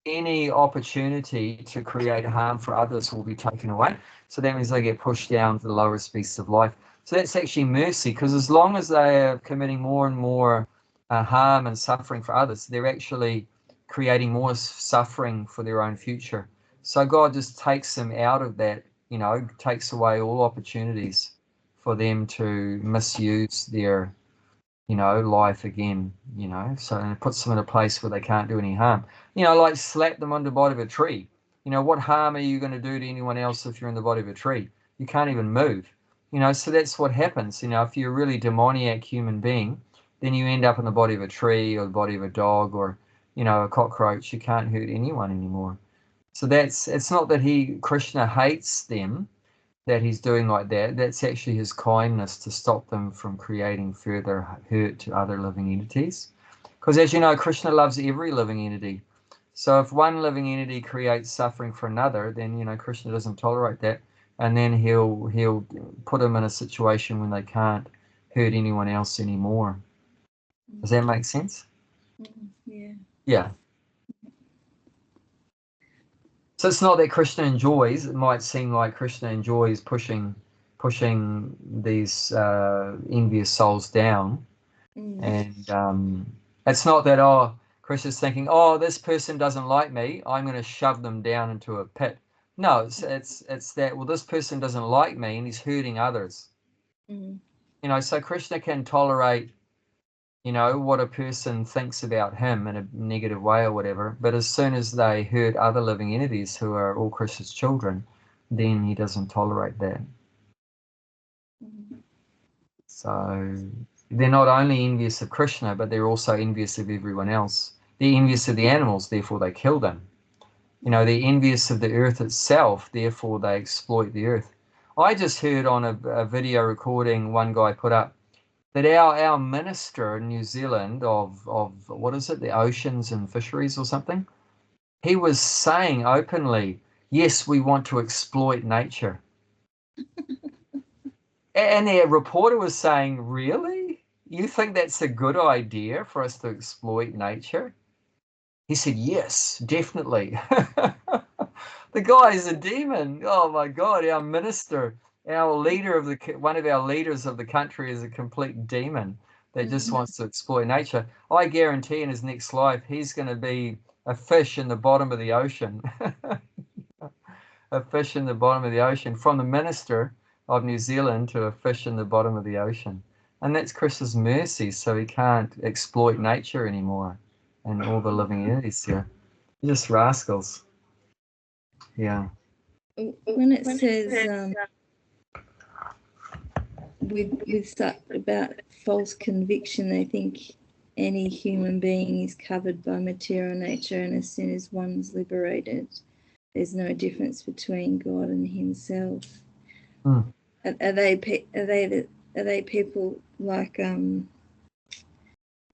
S1: any opportunity to create harm for others will be taken away. So that means they get pushed down to the lower species of life. So that's actually mercy, because as long as they are committing more and more harm and suffering for others, they're actually creating more suffering for their own future. So God just takes them out of that, takes away all opportunities for them to misuse their life again, so, and it puts them in a place where they can't do any harm. Like slap them on the body of a tree. What harm are you going to do to anyone else if you're in the body of a tree? You can't even move. So that's what happens. If you're a really demoniac human being, then you end up in the body of a tree or the body of a dog, or, you know, a cockroach. You can't hurt anyone anymore. So it's not that Krishna hates them, that he's doing like that. That's actually his kindness to stop them from creating further hurt to other living entities. Because as you know, Krishna loves every living entity. So if one living entity creates suffering for another, then, you know, Krishna doesn't tolerate that. And then he'll put them in a situation when they can't hurt anyone else anymore. Does that make sense?
S2: Yeah.
S1: Yeah. So it's not that Krishna enjoys. It might seem like Krishna enjoys pushing these envious souls down. And it's not that, oh, Krishna's thinking, oh, this person doesn't like me, I'm going to shove them down into a pit. No, it's that, well, this person doesn't like me and he's hurting others. You know, so Krishna can tolerate, you know, what a person thinks about him in a negative way or whatever, but as soon as they hurt other living entities who are all Krishna's children, then he doesn't tolerate that. So they're not only envious of Krishna, but they're also envious of everyone else. They're envious of the animals, therefore they kill them. You know, they're envious of the earth itself, therefore they exploit the earth. I just heard on a video recording one guy put up that our minister in New Zealand of what is it, the oceans and fisheries or something, he was saying openly, yes, we want to exploit nature. And the reporter was saying, really? You think that's a good idea for us to exploit nature? He said, yes, definitely. The guy is a demon. Oh my God, our minister, our leader one of our leaders of the country is a complete demon that just wants to exploit nature. I guarantee in his next life, he's going to be a fish in the bottom of the ocean. A fish in the bottom of the ocean, from the minister of New Zealand to a fish in the bottom of the ocean. And that's Krishna's mercy, so he can't exploit nature anymore and all the living entities here. They're just rascals. Yeah.
S2: When it says with about false conviction, they think any human being is covered by material nature, and as soon as one's liberated, there's no difference between God and himself. Are they people like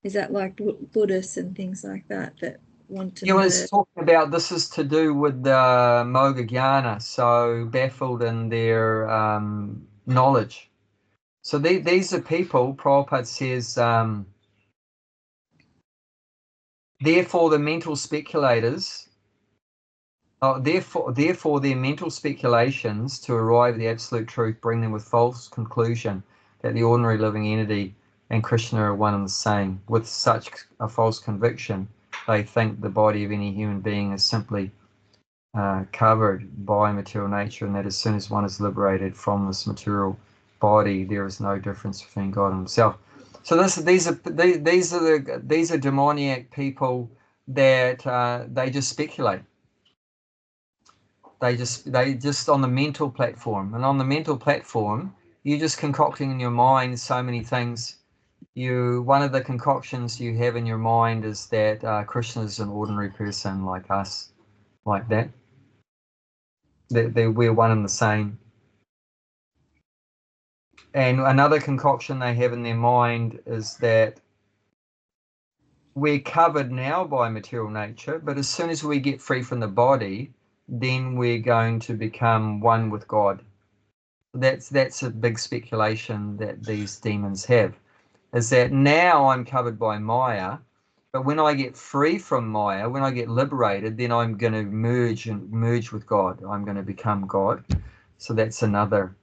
S2: is that like Buddhists and things like that want to?
S1: Yeah, well, it's talking about, this is to do with the Moga Jnana, so baffled in their knowledge. So these are people, Prabhupada says, therefore the mental speculators, therefore their mental speculations to arrive at the absolute truth bring them with false conclusion that the ordinary living entity and Krishna are one and the same. With such a false conviction, they think the body of any human being is simply covered by material nature, and that as soon as one is liberated from this material body, there is no difference between God and himself. So these are demoniac people that they just speculate. They just on the mental platform, and on the mental platform, you're just concocting in your mind so many things. One of the concoctions you have in your mind is that Krishna is an ordinary person like us, like that. We're one and the same. And another concoction they have in their mind is that we're covered now by material nature, but as soon as we get free from the body, then we're going to become one with God. That's a big speculation that these demons have, is that now I'm covered by Maya, but when I get free from Maya, when I get liberated, then I'm going to merge with God. I'm going to become God. So that's another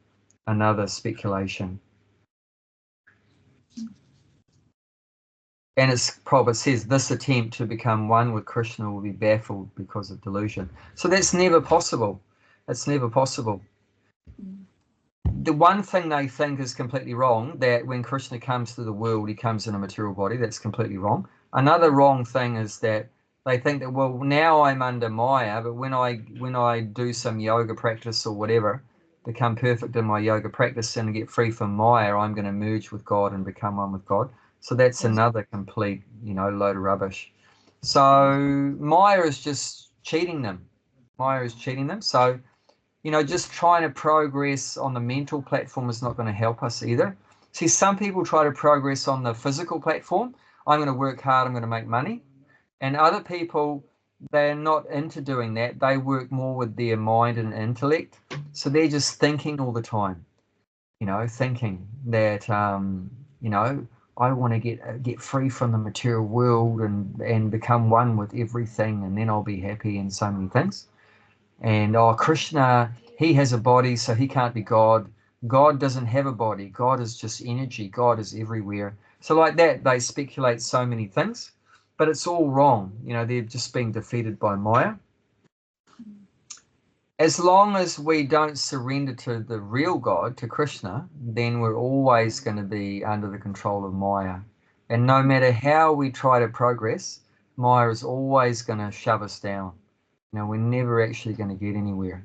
S1: speculation. And as Prabhupada says, this attempt to become one with Krishna will be baffled because of delusion. So that's never possible. It's never possible. The one thing they think is completely wrong, that when Krishna comes to the world, he comes in a material body. That's completely wrong. Another wrong thing is that they think that, well, now I'm under Maya, but when I do some yoga practice or whatever, become perfect in my yoga practice and get free from Maya, I'm going to merge with God and become one with God. So that's another complete, load of rubbish. So Maya is just cheating them. Maya is cheating them. So, you know, just trying to progress on the mental platform is not going to help us either. See, some people try to progress on the physical platform. I'm going to work hard, I'm going to make money. And other people, they're not into doing that. They work more with their mind and intellect. So they're just thinking all the time, you know, thinking that, you know, I want to get free from the material world and become one with everything, and then I'll be happy, and so many things. And Krishna, he has a body, so he can't be God. God doesn't have a body. God is just energy. God is everywhere. So like that, they speculate so many things, but it's all wrong. You know, they're just being defeated by Maya. As long as we don't surrender to the real God, to Krishna, then we're always going to be under the control of Maya. And no matter how we try to progress, Maya is always going to shove us down. You know, we're never actually going to get anywhere.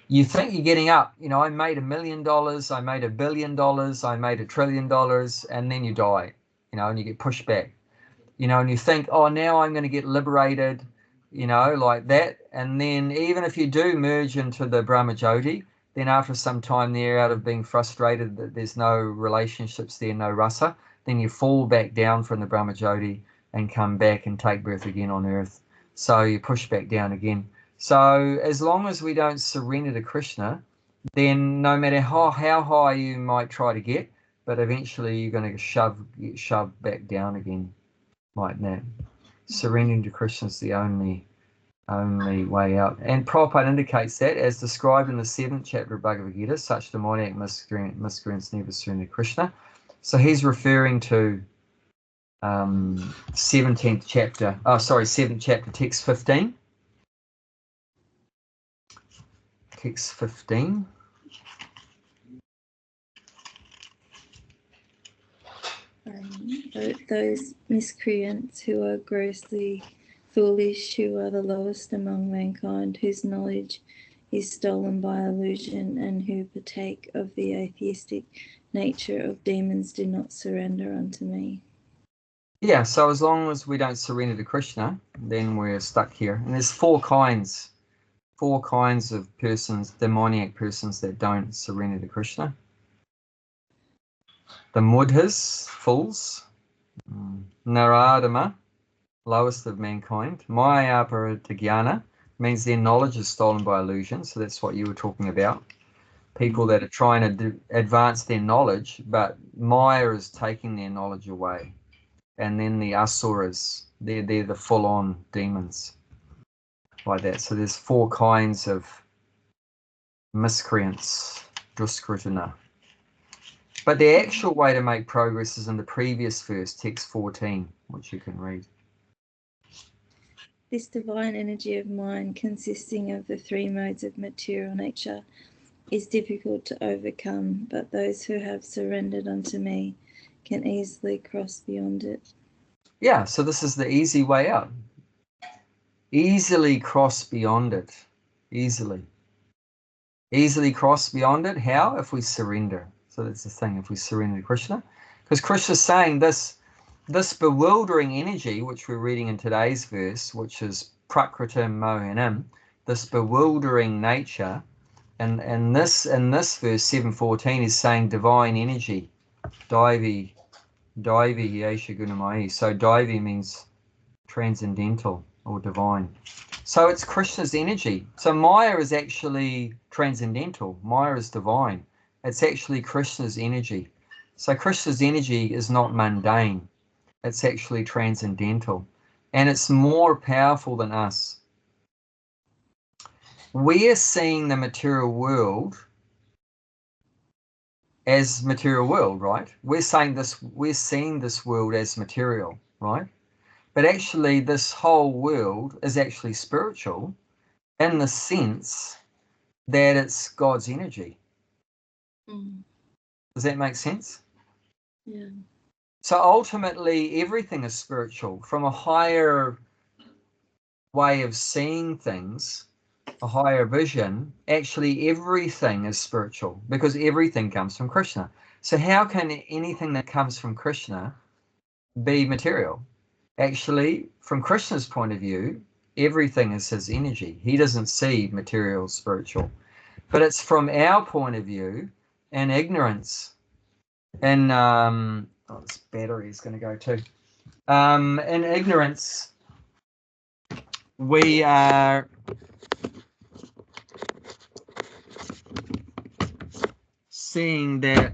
S1: You think you're getting up. You know, I made $1 million, I made $1 billion, I made $1 trillion, and then you die, you know, and you get pushed back. You know, and you think, oh, now I'm going to get liberated, you know, like that. And then even if you do merge into the Brahmajyoti, then after some time there, out of being frustrated that there's no relationships there, no rasa, then you fall back down from the Brahmajyoti and come back and take birth again on earth. So you push back down again. So as long as we don't surrender to Krishna, then no matter how high you might try to get, but eventually you're going to get shoved back down again. Like that. Surrendering to Krishna is the only way out. And Prabhupada indicates that, as described in the 7th chapter of Bhagavad Gita, such demoniac miscreants never surrender to Krishna. So he's referring to 7th chapter, text 15. Text 15.
S2: Those miscreants who are grossly foolish, who are the lowest among mankind, whose knowledge is stolen by illusion, and who partake of the atheistic nature of demons, do not surrender unto me.
S1: Yeah, so as long as we don't surrender to Krishna, then we're stuck here. And there's four kinds of persons, demoniac persons, that don't surrender to Krishna. The mudhas, fools, naradama, lowest of mankind, mayaparitagyana, means their knowledge is stolen by illusion. So that's what you were talking about. People that are trying to advance their knowledge, but Maya is taking their knowledge away. And then the asuras, they're the full-on demons, like that. So there's four kinds of miscreants, duskritana. But the actual way to make progress is in the previous verse, text 14, which you can read.
S2: This divine energy of mind, consisting of the three modes of material nature, is difficult to overcome, but those who have surrendered unto me can easily cross beyond it.
S1: Yeah, so this is the easy way out. Easily cross beyond it. Easily cross beyond it. How? If we surrender. So that's the thing, if we surrender to Krishna. Because Krishna's saying this bewildering energy, which we're reading in today's verse, which is prakritim mohanam, this bewildering nature, and this verse 7:14 is saying divine energy, Daivi yesha gunamayi. So Daivi means transcendental or divine. So it's Krishna's energy. So Maya is actually transcendental. Maya is divine. It's actually Krishna's energy. So Krishna's energy is not mundane. It's actually transcendental. And it's more powerful than us. We're seeing the material world as material world, right? We're seeing this world as material, right? But actually this whole world is actually spiritual in the sense that it's God's energy. Does that make sense?
S2: Yeah.
S1: So ultimately everything is spiritual. From a higher way of seeing things, a higher vision, actually everything is spiritual because everything comes from Krishna. So how can anything that comes from Krishna be material? Actually, from Krishna's point of view, everything is his energy. He doesn't see material, spiritual. But it's from our point of view and ignorance. And this battery is going to go too. In ignorance, we are seeing that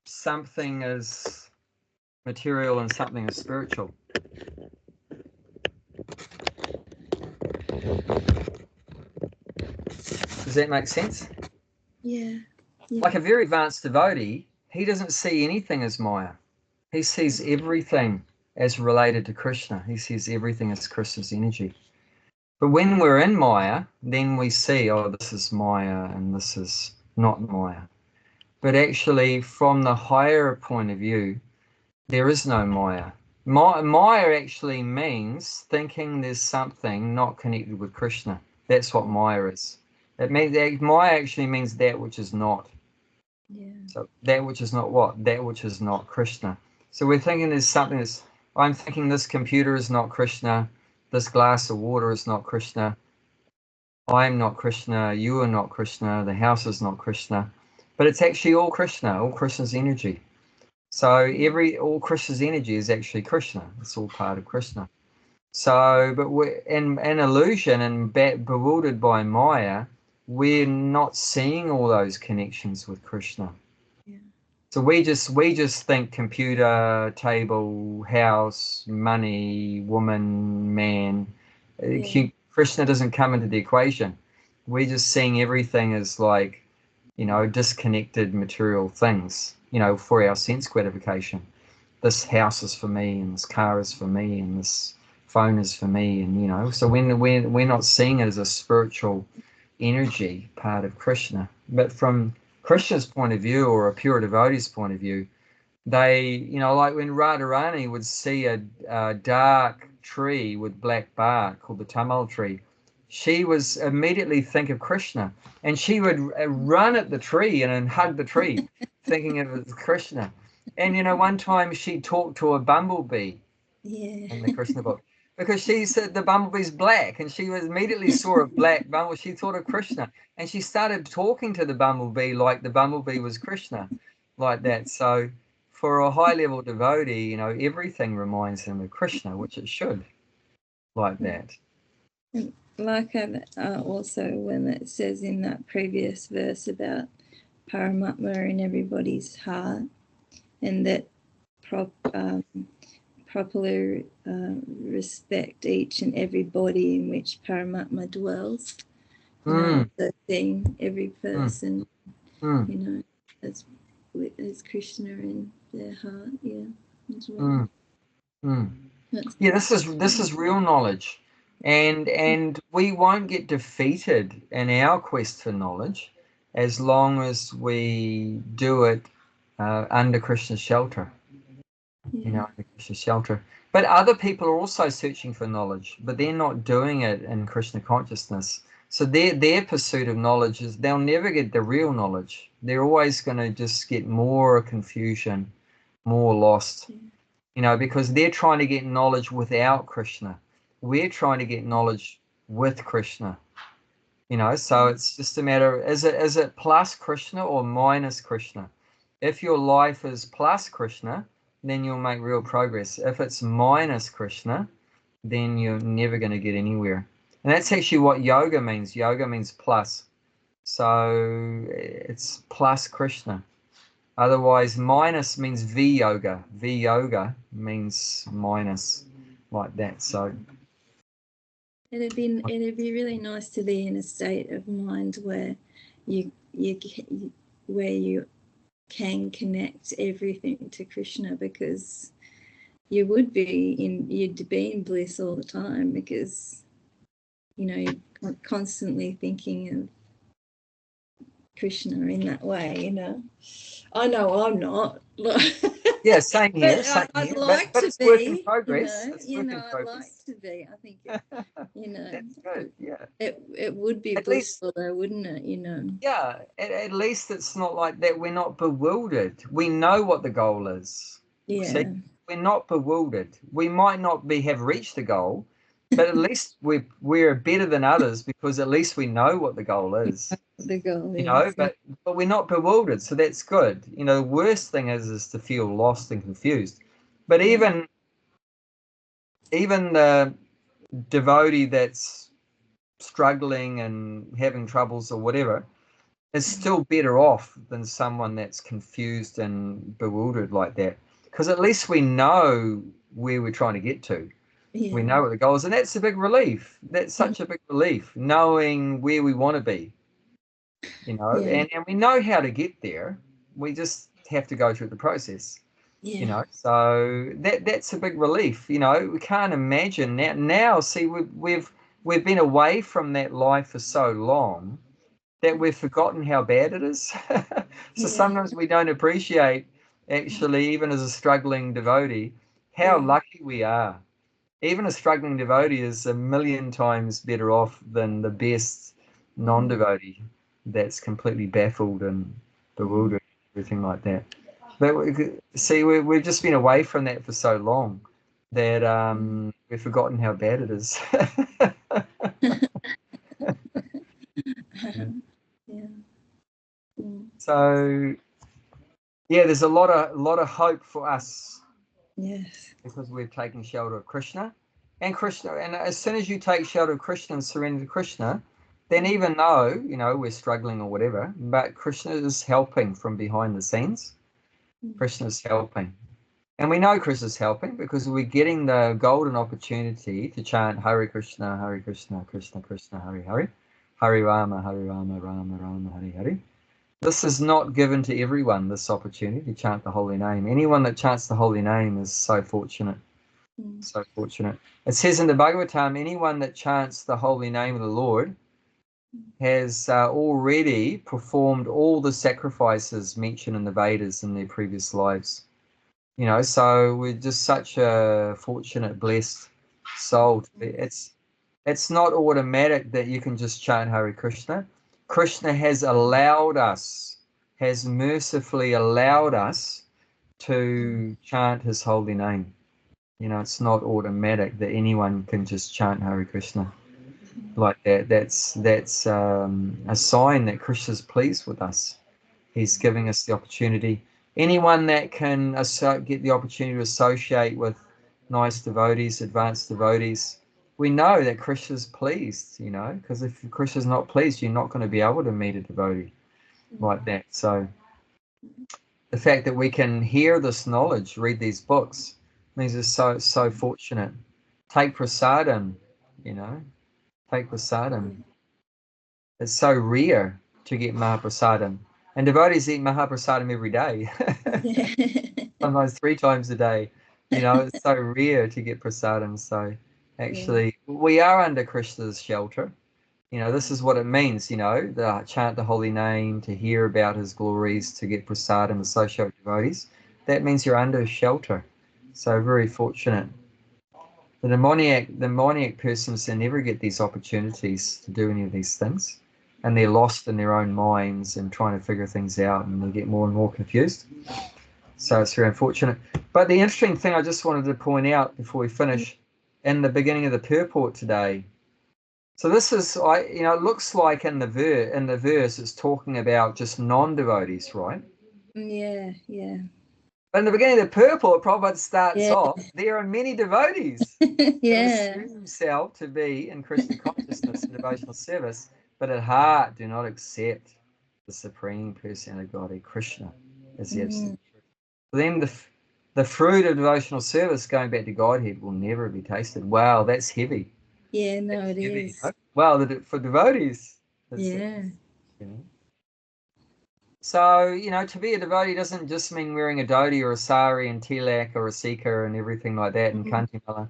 S1: something is material and something is spiritual. Does that make sense?
S2: Yeah.
S1: Like a very advanced devotee, he doesn't see anything as Maya. He sees everything as related to Krishna. He sees everything as Krishna's energy. But when we're in Maya, then we see, oh, this is Maya and this is not Maya. But actually, from the higher point of view, there is no Maya. Maya actually means thinking there's something not connected with Krishna. That's what Maya is. It means Maya actually means that which is not.
S2: Yeah.
S1: So that which is not what? That which is not Krishna. So we're thinking there's something that's, I'm thinking this computer is not Krishna. This glass of water is not Krishna. I'm not Krishna. You are not Krishna. The house is not Krishna. But it's actually all Krishna, all Krishna's energy. So all Krishna's energy is actually Krishna. It's all part of Krishna. So, but we're in illusion and bewildered by Maya, we're not seeing all those connections with Krishna.
S2: Yeah.
S1: So we just think computer, table, house, money, woman, man.
S2: Yeah.
S1: Krishna doesn't come into the equation. We're just seeing everything as like, disconnected material things, for our sense gratification. This house is for me, and this car is for me, and this phone is for me, and so when we're not seeing it as a spiritual energy part of Krishna. But from Krishna's point of view, or a pure devotee's point of view, they, like when Radharani would see a dark tree with black bark called the tamal tree, she was immediately think of Krishna, and she would run at the tree and hug the tree thinking it was Krishna. And one time she talked to a bumblebee in the Krishna book, because she said the bumblebee's black, and she immediately saw a black bumblebee. She thought of Krishna, and she started talking to the bumblebee like the bumblebee was Krishna, like that. So for a high-level devotee, everything reminds him of Krishna, which it should, like that.
S2: Like also when it says in that previous verse about Paramatma in everybody's heart, and that properly respect each and every body in which Paramatma dwells. The thing, every person, as Krishna in their heart, as well.
S1: Yeah, this is real knowledge, and we won't get defeated in our quest for knowledge as long as we do it under Krishna's shelter. Under Krishna's shelter. But other people are also searching for knowledge, but they're not doing it in Krishna consciousness. So their pursuit of knowledge is they'll never get the real knowledge. They're always going to just get more confusion, more lost. Because they're trying to get knowledge without Krishna. We're trying to get knowledge with Krishna. So it's just a matter of, is it plus Krishna or minus Krishna? If your life is plus Krishna, then you'll make real progress. If it's minus Krishna, then you're never going to get anywhere. And that's actually what yoga means. Yoga means plus. So it's plus Krishna. Otherwise, minus means V-yoga. V-yoga means minus, like that. So
S2: it'd be really nice to be in a state of mind where you can connect everything to Krishna, because you'd be in bliss all the time, because you're constantly thinking of Krishna in that way. I know I'm not.
S1: Yeah, same here.
S2: I'd like
S1: but
S2: to
S1: it's
S2: be.
S1: work in progress.
S2: I'd like to be. I think
S1: that's good. Yeah,
S2: it would be blissful, though, wouldn't it?
S1: Yeah, at least it's not like that. We're not bewildered. We know what the goal is.
S2: Yeah.
S1: See? we're not bewildered. We might not have reached the goal, but at least we're better than others because at least we know what the goal is.
S2: The goal
S1: You know,
S2: is,
S1: but we're not bewildered, so that's good. You know, the worst thing is to feel lost and confused. But even the devotee that's struggling and having troubles or whatever is still better off than someone that's confused and bewildered like that, because at least we know where we're trying to get to. We know what the goal is, and that's a big relief. That's such a big relief, knowing where we want to be, you know, and we know how to get there. We just have to go through the process, you know. So that's a big relief, you know. We can't imagine now. See, we've been away from that life for so long that we've forgotten how bad it is. So sometimes we don't appreciate, actually, even as a struggling devotee, how lucky we are. Even a struggling devotee is a million times better off than the best non-devotee that's completely baffled and bewildered, everything like that. But see, we've just been away from that for so long that we've forgotten how bad it is. So yeah, there's a lot of hope for us. Yes. Because we've taken shelter of Krishna. And as soon as you take shelter of Krishna and surrender to Krishna, then even though, you know, we're struggling or whatever, but Krishna is helping from behind the scenes. Krishna is helping. And we know Krishna's helping because we're getting the golden opportunity to chant Hare Krishna, Krishna Krishna, Hare Hare, Hare Rama, Rama Rama, Hare Hare. This is not given to everyone, this opportunity to chant the holy name. Anyone that chants the holy name is so fortunate. So fortunate. It says in the Bhagavad, anyone that chants the holy name of the Lord has already performed all the sacrifices mentioned in the Vedas in their previous lives. You know, so we're just such a fortunate, blessed soul. It's not automatic that you can just chant Hare Krishna. Krishna has mercifully allowed us to chant his holy name. You know, it's not automatic that anyone can just chant Hare Krishna like that. That's a sign that Krishna's pleased with us. He's giving us the opportunity. Anyone that can get the opportunity to associate with nice devotees, advanced devotees, we know that Krishna's pleased, you know, because if Krishna's not pleased, you're not going to be able to meet a devotee like that. So the fact that we can hear this knowledge, read these books, means we're so fortunate. Take prasadam, you know, take prasadam. It's so rare to get mahaprasadam. And devotees eat mahaprasadam every day. Sometimes 3 times a day. You know, it's so rare to get prasadam. So actually, we are under Krishna's shelter. You know, this is what it means, you know, to chant the holy name, to hear about his glories, to get prasadam, associate with devotees. That means you're under his shelter. So very fortunate. The demoniac persons, they never get these opportunities to do any of these things. And they're lost in their own minds and trying to figure things out, and they get more and more confused. So it's very unfortunate. But the interesting thing I just wanted to point out before we finish, in the beginning of the purport today, so this is, you know, it looks like in the verse it's talking about just non-devotees, right?
S2: Yeah.
S1: But in the beginning of the purport, Prabhupada starts off, there are many devotees who assume himself to be in Krishna consciousness and devotional service, but at heart do not accept the Supreme Personality of Godhead, Krishna, as the absolute truth. For them, the fruit of devotional service, going back to Godhead, will never be tasted. Wow, that's heavy.
S2: Yeah, no, it is.
S1: Wow, for devotees.
S2: Yeah.
S1: You know. So, you know, to be a devotee doesn't just mean wearing a dhoti or a sari and tilak or a sikha and everything like that and kantimala.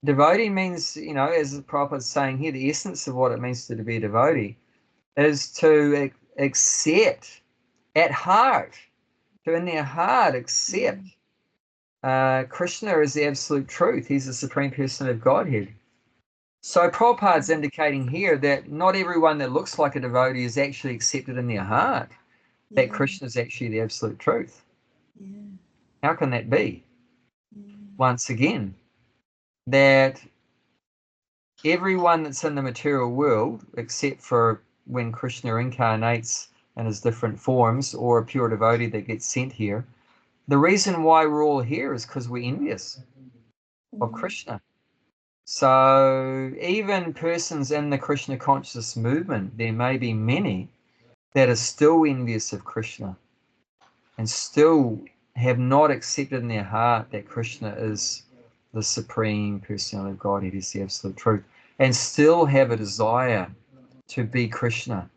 S1: Devotee means, you know, as the Prabhupada's saying here, the essence of what it means to be a devotee is to accept at heart, to in their heart accept Krishna is the absolute truth. He's the Supreme Person of Godhead. So Prabhupada's indicating here that not everyone that looks like a devotee is actually accepted in their heart. That Krishna is actually the absolute truth. How can that be? once again, that everyone that's in the material world, except for when Krishna incarnates in his different forms, or a pure devotee that gets sent here, the reason why we're all here is because we're envious of Krishna. So even persons in the Krishna consciousness movement, there may be many that are still envious of Krishna and still have not accepted in their heart that Krishna is the supreme personality of God, it is the absolute truth, and still have a desire to be Krishna,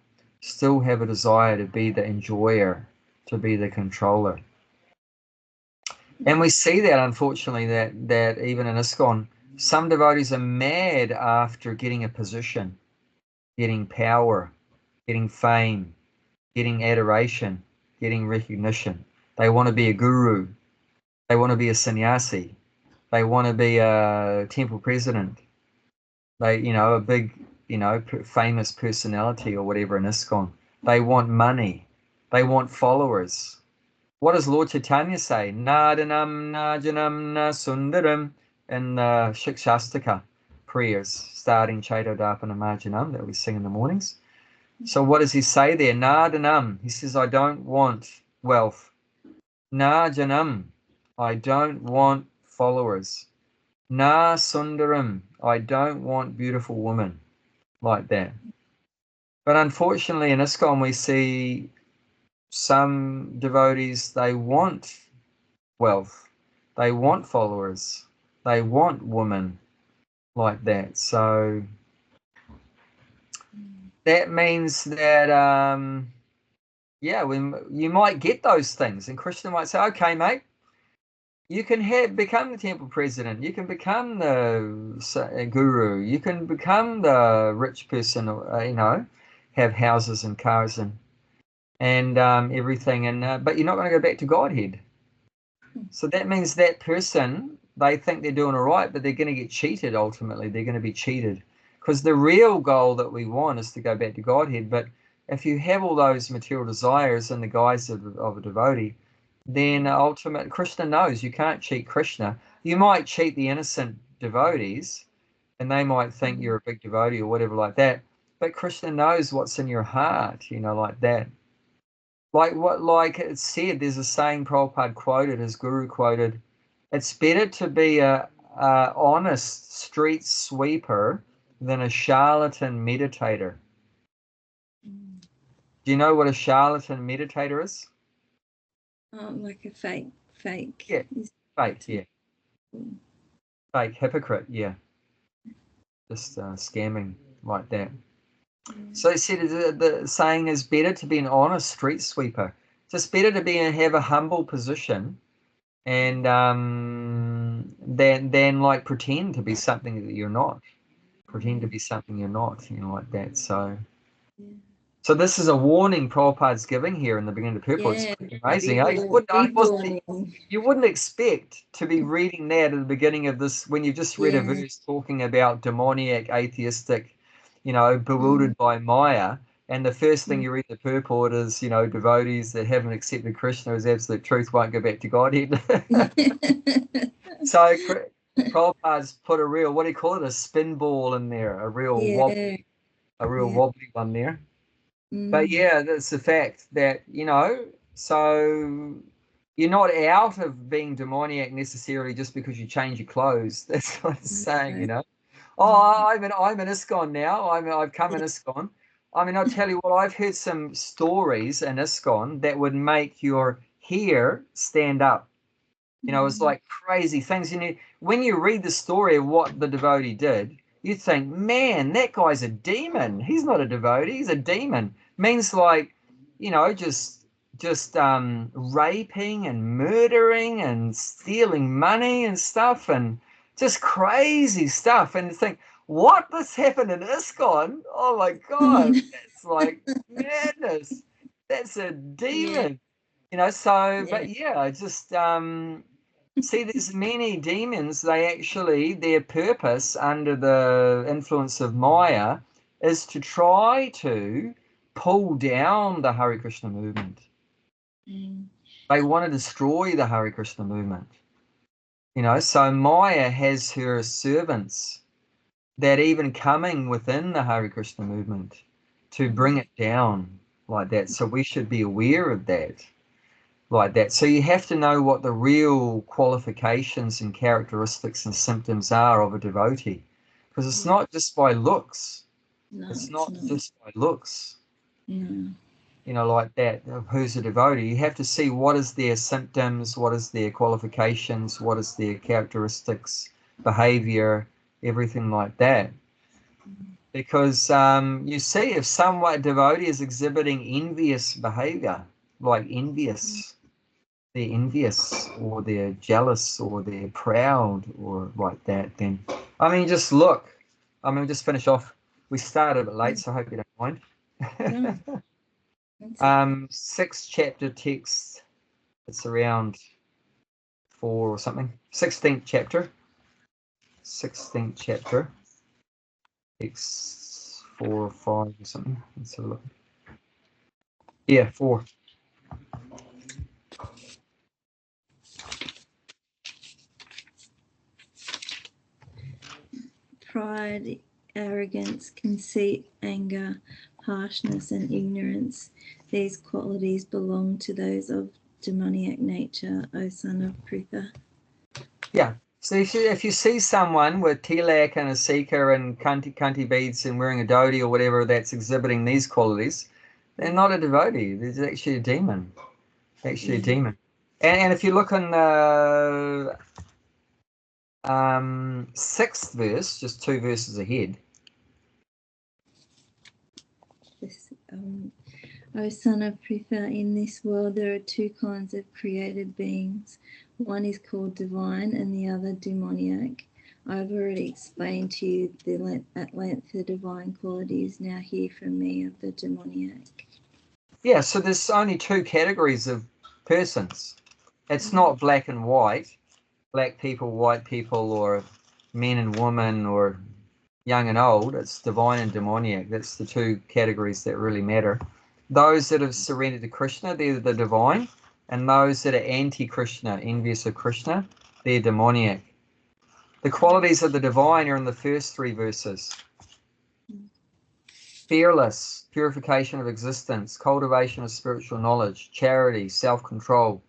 S1: still have a desire to be the enjoyer, to be the controller. And we see that, unfortunately, that even in ISKCON, some devotees are mad after getting a position, getting power, getting fame, getting adoration, getting recognition. They want to be a guru. They want to be a sannyasi. They want to be a temple president. They, a big, famous personality or whatever in ISKCON. They want money. They want followers. What does Lord Chaitanya say? Nadanam najanam na sundaram in the Shikshastaka prayers, starting Chaitodapana Marjanam that we sing in the mornings. So what does he say there? Nadanam. He says, I don't want wealth. Najanam. I don't want followers. Na sundaram. I don't want beautiful women like that. But unfortunately in ISKCON we see some devotees, they want wealth, they want followers, they want women like that. So that means that when you might get those things, and Krishna might say, okay mate, you can become the temple president, you can become the guru, you can become the rich person, have houses and cars and everything, but you're not going to go back to Godhead. So that means that person, they think they're doing all right, but they're going to get cheated ultimately. They're going to be cheated. Because the real goal that we want is to go back to Godhead. But if you have all those material desires in the guise of a devotee, then ultimately Krishna knows you can't cheat Krishna. You might cheat the innocent devotees, and they might think you're a big devotee or whatever like that. But Krishna knows what's in your heart, like that. Like it said, there's a saying Prabhupada quoted, his guru quoted, it's better to be a honest street sweeper than a charlatan meditator. Do you know what a charlatan meditator is?
S2: Like a fake.
S1: Yeah, fake, yeah. Fake hypocrite, yeah. Just scamming like that. So he said the saying is better to be an honest street sweeper. Just better to have a humble position and than like pretend to be something that you're not. Pretend to be something you're not, like that. So this is a warning Prabhupada's giving here in the beginning of the purport. It's pretty amazing. You wouldn't expect to be reading that at the beginning of this when you just read a verse talking about demoniac, atheistic, bewildered by Maya. And the first thing you read the purport is, devotees that haven't accepted Krishna as absolute truth won't go back to Godhead. So Prabhupada's put a real, what do you call it, a spin ball in there, a real wobbly one there. But that's the fact that, so you're not out of being demoniac necessarily just because you change your clothes. That's what it's saying, Oh, I'm an ISKCON now. I've come in ISKCON. I mean, I'll tell you what, I've heard some stories in ISKCON that would make your hair stand up. It's like crazy things. When you read the story of what the devotee did, you think, man, that guy's a demon. He's not a devotee, he's a demon. Means like, just raping and murdering and stealing money and stuff and just crazy stuff. And you think, what? This happened in ISKCON? Oh my God, that's like madness. That's a demon. Just see, there's many demons. Their purpose under the influence of Maya is to try to pull down the Hare Krishna movement. They want to destroy the Hare Krishna movement. You know, so Maya has her servants that even coming within the Hare Krishna movement to bring it down like that. So we should be aware of that like that. So you have to know what the real qualifications and characteristics and symptoms are of a devotee, because it's not just by looks.
S2: No,
S1: it's not
S2: not.
S1: just by looks.
S2: Yeah.
S1: You know, like that, of who's a devotee. You have to see what is their symptoms, what is their qualifications, what is their characteristics, behavior, everything like that. Because you see, if some devotee is exhibiting envious behavior, like envious, they're envious or they're jealous or they're proud or like that, then, I mean, just look. I mean, just finish off. We started a bit late, so I hope you don't mind.
S2: No.
S1: 6th chapter text, it's around 4 or something. 16th chapter, text 4 or 5 or something. Let's have a look. Yeah, 4.
S2: Pride, arrogance, conceit, anger, harshness, and ignorance. These qualities belong to those of demoniac nature, O son of Pritha.
S1: Yeah. So if you see someone with tilak and a seeker and kanti beads and wearing a dhoti or whatever that's exhibiting these qualities, they're not a devotee. They're actually a demon. Actually a demon. And if you look in the 6th verse, just 2 verses ahead.
S2: O son of Pritha, in this world there are 2 kinds of created beings. One is called divine and the other demoniac. I've already explained to you at length the divine qualities. Now hear from me of the demoniac.
S1: Yeah, so there's only 2 categories of persons. It's not black and white, black people, white people, or men and women, or young and old. It's divine and demoniac. That's the 2 categories that really matter. Those that have surrendered to Krishna, they're the divine, and those that are anti-Krishna, envious of Krishna, they're demoniac. The qualities of the divine are in the first 3 verses. Fearless, purification of existence, cultivation of spiritual knowledge, charity, self-control,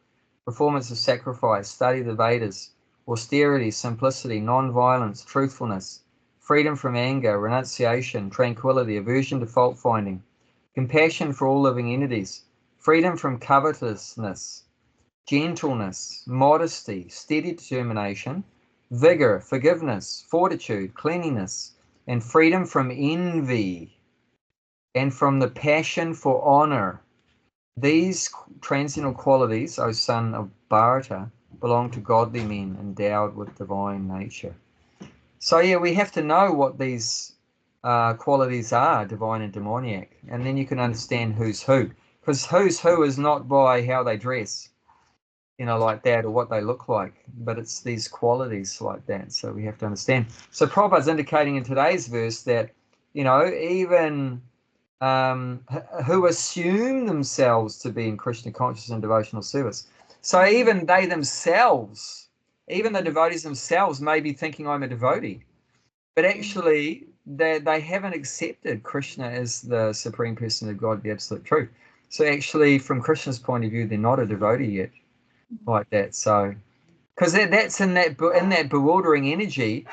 S1: performance of sacrifice, study of the Vedas, austerity, simplicity, non-violence, truthfulness, freedom from anger, renunciation, tranquility, aversion to fault-finding, compassion for all living entities, freedom from covetousness, gentleness, modesty, steady determination, vigor, forgiveness, fortitude, cleanliness, and freedom from envy and from the passion for honor. These transcendental qualities, O son of Bharata, belong to godly men endowed with divine nature. So yeah, we have to know what these qualities are, divine and demoniac, and then you can understand who's who. Because who's who is not by how they dress, you know, like that, or what they look like, but it's these qualities like that. So we have to understand. So Prabhupada's indicating in today's verse that, you know, even who assume themselves to be in Krishna consciousness and devotional service. So even they themselves, even the devotees themselves may be thinking I'm a devotee, but actually they haven't accepted Krishna as the Supreme Person of God, the Absolute Truth. So actually, from Krishna's point of view, they're not a devotee yet, like that. So, because that's in that bewildering energy,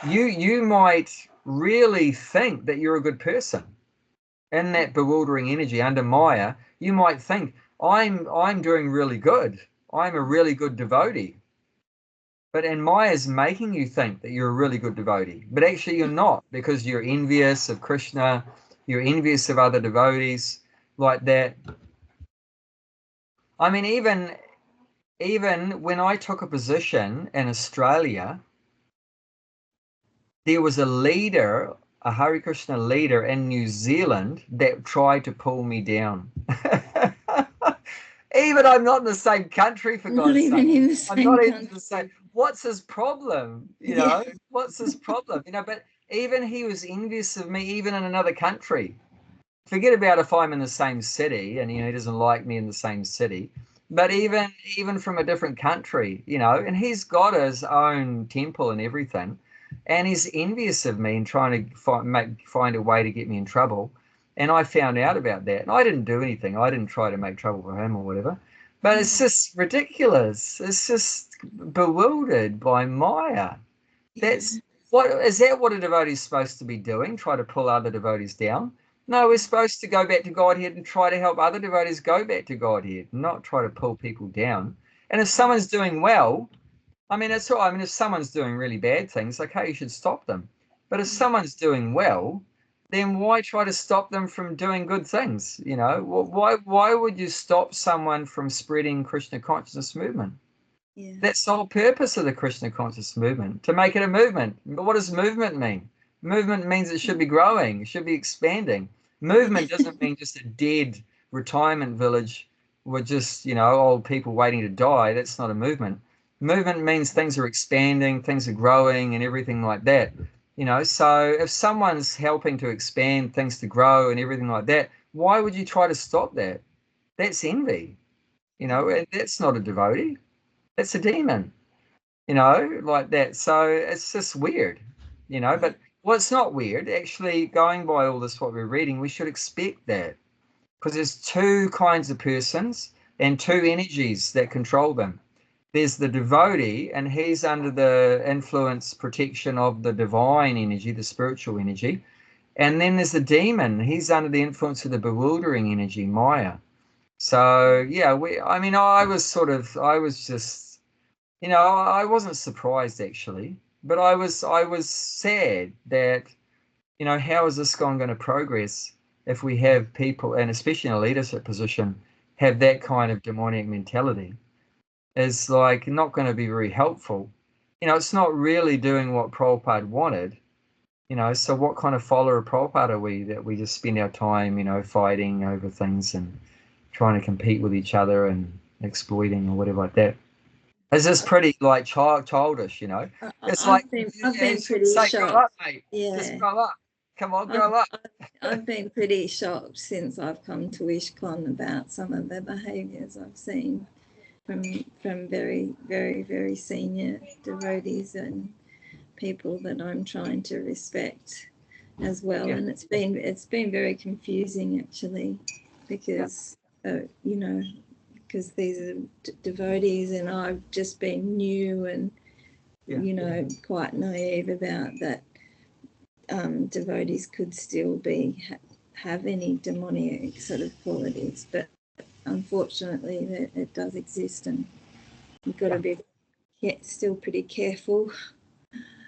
S1: you might really think that you're a good person. In that bewildering energy under Maya, you might think, I'm doing really good. I'm a really good devotee. But and Maya's making you think that you're a really good devotee. But actually you're not, because you're envious of Krishna, you're envious of other devotees like that. I mean, even when I took a position in Australia, there was a leader, a Hare Krishna leader in New Zealand that tried to pull me down. Even I'm not in the same country, for God's sake.
S2: Not even in the same
S1: I'm not
S2: country.
S1: even in the same. What's his problem? You know, what's his problem? You know, but even he was envious of me, even in another country. Forget about if I'm in the same city and, you know, he doesn't like me in the same city. But even from a different country, you know, and he's got his own temple and everything, and he's envious of me and trying to find a way to get me in trouble. And I found out about that, and I didn't do anything. I didn't try to make trouble for him or whatever. But it's just ridiculous. It's just bewildered by Maya. That's what is that what a devotee is supposed to be doing? Try to pull other devotees down? No, we're supposed to go back to Godhead and try to help other devotees go back to Godhead, not try to pull people down. And if someone's doing well, I mean, it's all right. I mean, if someone's doing really bad things, okay, you should stop them. But if someone's doing well, then why try to stop them from doing good things? You know, why would you stop someone from spreading Krishna consciousness movement?
S2: Yeah.
S1: That's the whole purpose of the Krishna consciousness movement, to make it a movement. But what does movement mean? Movement means it should be growing, it should be expanding. Movement doesn't mean just a dead retirement village with just, you know, old people waiting to die. That's not a movement. Movement means things are expanding, things are growing, and everything like that. You know, so if someone's helping to expand things to grow and everything like that, why would you try to stop that? That's envy. You know, and that's not a devotee. That's a demon. You know, like that. So it's just weird. You know, but well, it's not weird. Actually, going by all this, what we're reading, we should expect that, because there's two kinds of persons and two energies that control them. There's the devotee, and he's under the influence, protection of the divine energy, the spiritual energy. And then there's the demon. He's under the influence of the bewildering energy, Maya. So yeah, I was just, you know, I wasn't surprised actually, but I was sad that, you know, how is this going to progress if we have people, and especially in a leadership position, have that kind of demonic mentality? Is like not going to be very helpful. You know, it's not really doing what Prabhupada wanted. You know, so what kind of follower of Prabhupada are we, that we just spend our time, you know, fighting over things and trying to compete with each other and exploiting or whatever like that? It's just pretty like childish, you know. It's
S2: I've been pretty
S1: say,
S2: shocked.
S1: grow up, mate.
S2: Yeah.
S1: Just grow up. Come on, grow up.
S2: I've been pretty shocked since I've come to ISKCON about some of the behaviours I've seen from very, very, very senior devotees and people that I'm trying to respect as well. Yeah. And it's been very confusing actually, because you know, because these are devotees and I've just been new and you know, quite naive about that. Devotees could still be have any demoniac sort of qualities, but unfortunately it does exist, and you've got to be still pretty careful.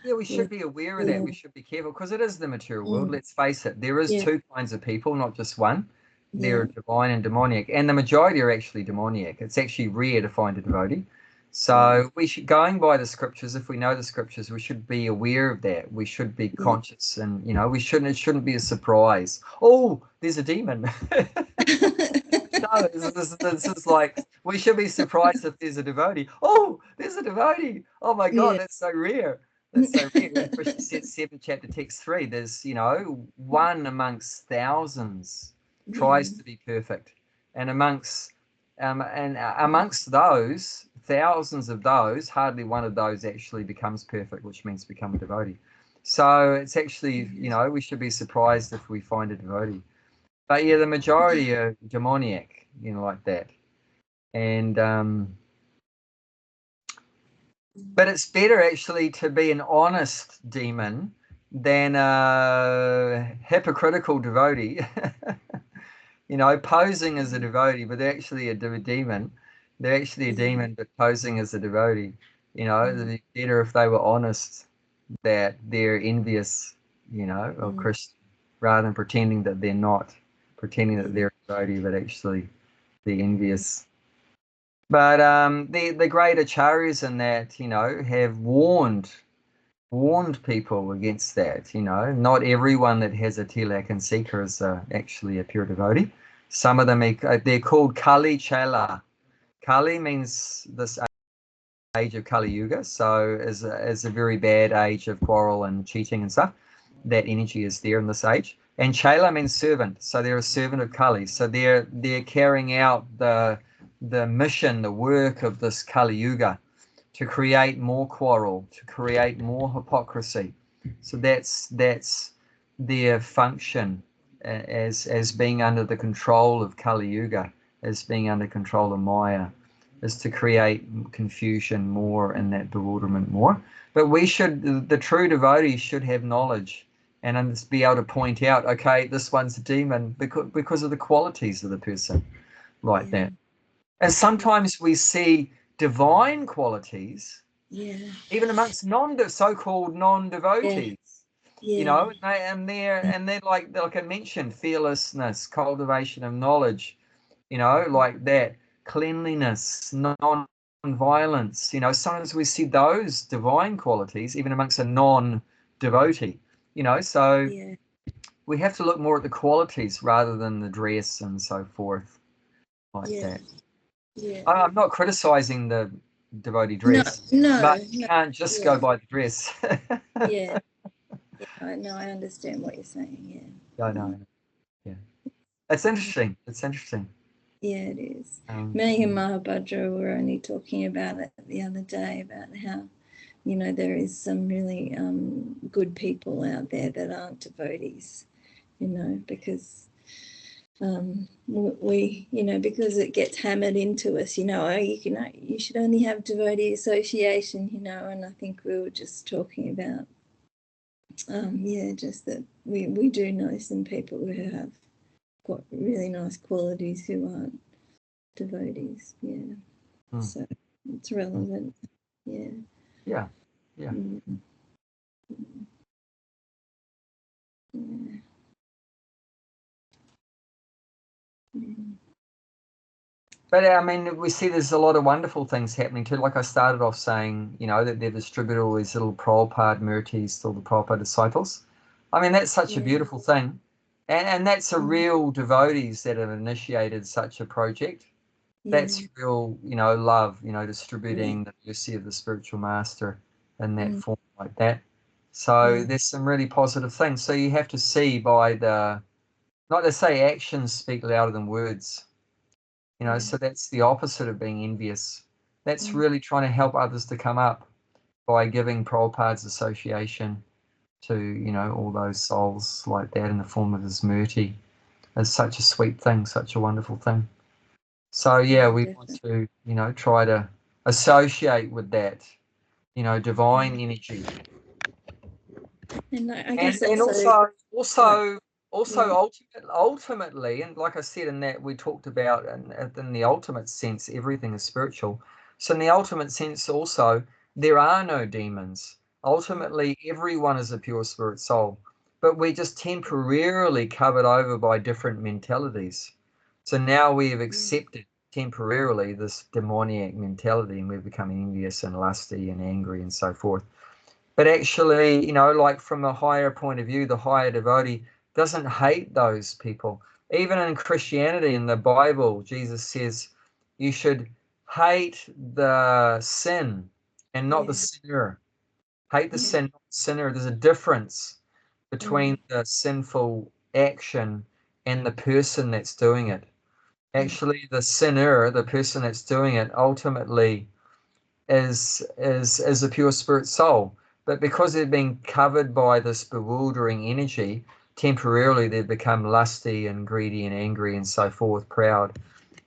S1: Yeah, we should be aware of that. We should be careful, because it is the material world. Let's face it, there is two kinds of people, not just one. They're divine and demoniac, and the majority are actually demoniac. It's actually rare to find a devotee. So we should, going by the scriptures, if we know the scriptures, we should be aware of that. We should be conscious, and you know, it shouldn't be a surprise. Oh, there's a demon. No, this is like, we should be surprised if there's a devotee. Oh, there's a devotee. Oh my God, that's so rare. That's so rare. When Krishna said 7 chapter text 3, there's, you know, one amongst thousands tries to be perfect, and amongst those thousands of those, hardly one of those actually becomes perfect, which means become a devotee. So it's actually, you know, we should be surprised if we find a devotee. But yeah, the majority are demoniac, you know, like that. And but it's better actually to be an honest demon than a hypocritical devotee. You know, posing as a devotee, but they're actually a demon. They're actually a demon, but posing as a devotee. You know, it'd be better if they were honest that they're envious, you know, of Krishna, rather than pretending that they're not, pretending that they're a devotee, but actually they're envious. But the great acharyas in that, you know, have warned people against that. You know, not everyone that has a tilak and seeker is actually a pure devotee. Some of them, they're called Kali Chala. Kali means this age of Kali Yuga, so is a very bad age of quarrel and cheating and stuff. That energy is there in this age. And Chala means servant, so they're a servant of Kali. So they're carrying out the the mission, the work of this Kali Yuga, to create more quarrel, to create more hypocrisy. So that's their function as being under the control of Kali Yuga, as being under control of Maya, is to create confusion more and that bewilderment more. But we should, the true devotees should have knowledge and be able to point out, okay, this one's a demon because of the qualities of the person, like that. And sometimes we see divine qualities, even amongst so-called non-devotees. You know, and they're like I mentioned, fearlessness, cultivation of knowledge, you know, like that, cleanliness, non-violence. You know, sometimes we see those divine qualities even amongst a non-devotee. You know, so we have to look more at the qualities rather than the dress and so forth, like that. I'm not criticizing the devotee dress, but you can't just go by the dress.
S2: No, I understand what you're saying.
S1: I know. Yeah, it's interesting. It's interesting.
S2: Yeah, it is. Me and Mahabhadra were only talking about it the other day, about how, you know, there is some really good people out there that aren't devotees, you know, because we, you know, because it gets hammered into us, you know, you should only have devotee association, you know, and I think we were just talking about, just that we do know some people who have got really nice qualities who aren't devotees. So it's relevant. Yeah.
S1: But I mean, we see there's a lot of wonderful things happening too. Like I started off saying, you know, that they've distributed all these little Prabhupada murtis to all the Prabhupada disciples. I mean, that's such a beautiful thing. And that's a real devotees that have initiated such a project. That's real, you know, love, you know, distributing the mercy of the spiritual master in that form like that. So there's some really positive things. So you have to see by not to say actions speak louder than words. You know, so that's the opposite of being envious. That's really trying to help others to come up by giving Prabhupada's association to, you know, all those souls like that in the form of his murti. Is such a sweet thing, such a wonderful thing. So, yeah, we want to, you know, try to associate with that, you know, divine energy.
S2: And I guess
S1: also ultimately, and like I said in that, we talked about in the ultimate sense, everything is spiritual. So in the ultimate sense also, there are no demons. Ultimately, everyone is a pure spirit soul, but we're just temporarily covered over by different mentalities. So now we have accepted temporarily this demoniac mentality, and we're becoming envious and lusty and angry and so forth. But actually, you know, like from a higher point of view, the higher devotee doesn't hate those people. Even in Christianity, in the Bible, Jesus says you should hate the sin and not the sinner. Hate the sin, not the sinner. There's a difference between the sinful action and the person that's doing it. Actually, the sinner, the person that's doing it, ultimately is a pure spirit soul. But because they've been covered by this bewildering energy, temporarily they've become lusty and greedy and angry and so forth, proud.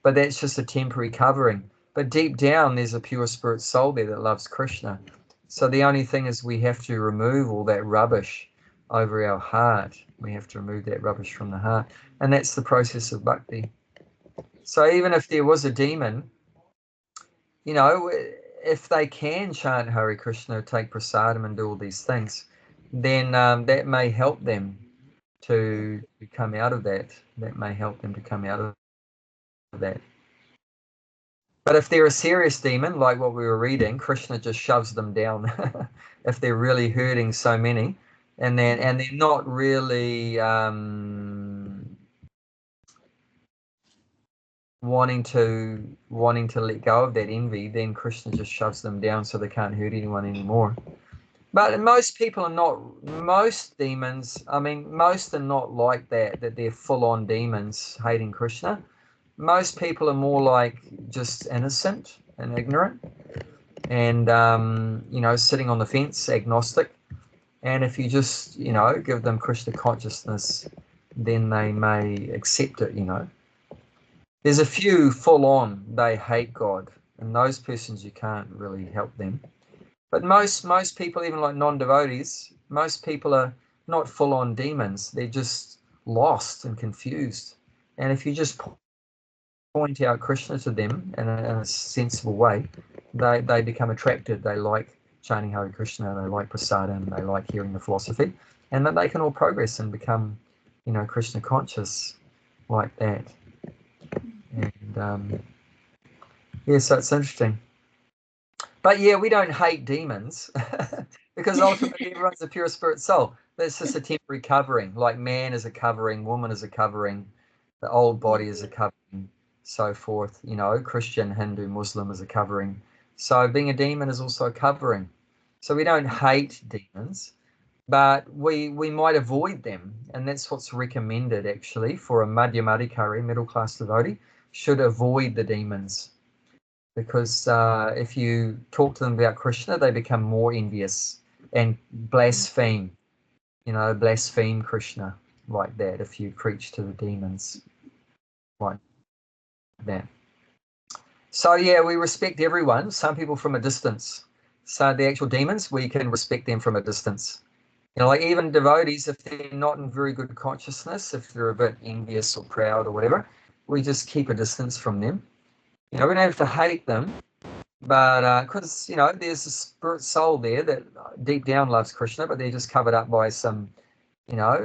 S1: But that's just a temporary covering. But deep down, there's a pure spirit soul there that loves Krishna. So the only thing is we have to remove all that rubbish over our heart. We have to remove that rubbish from the heart. And that's the process of bhakti. So even if there was a demon, you know, if they can chant Hare Krishna, take prasadam and do all these things, then that may help them to come out of that. That may help them to come out of that. But if they're a serious demon, like what we were reading, Krishna just shoves them down. If they're really hurting so many, and they're not really wanting to let go of that envy, then Krishna just shoves them down so they can't hurt anyone anymore. But most people are not. Most demons, I mean, most are not like that. That they're full-on demons hating Krishna. most people are more like just innocent and ignorant, and you know, sitting on the fence, agnostic. And if you just, you know, give them Krishna consciousness, then they may accept it, you know. There's a few full on, they hate God, and those persons you can't really help them. But most people, even like non-devotees, most people are not full on demons. They're just lost and confused. And if you just point out Krishna to them in a sensible way, they become attracted. They like chanting Hare Krishna, they like prasadam, they like hearing the philosophy, and then they can all progress and become, you know, Krishna conscious like that. And yeah, so it's interesting. But yeah, we don't hate demons because ultimately everyone's a pure spirit soul. That's just a temporary covering. Like man is a covering, woman is a covering, the old body is a covering, so forth. You know, Christian, Hindu, Muslim is a covering. So being a demon is also a covering. So we don't hate demons, but we might avoid them, and that's what's recommended actually for a Madhyamadikari, middle class devotee, should avoid the demons. Because if you talk to them about Krishna, they become more envious and blaspheme, you know, blaspheme Krishna like that if you preach to the demons like that. So yeah, we respect everyone, some people from a distance. So the actual demons, we can respect them from a distance. You know, like even devotees, if they're not in very good consciousness, if they're a bit envious or proud or whatever, we just keep a distance from them. You know, we don't have to hate them, but because, you know, there's a spirit soul there that deep down loves Krishna, but they're just covered up by some, you know,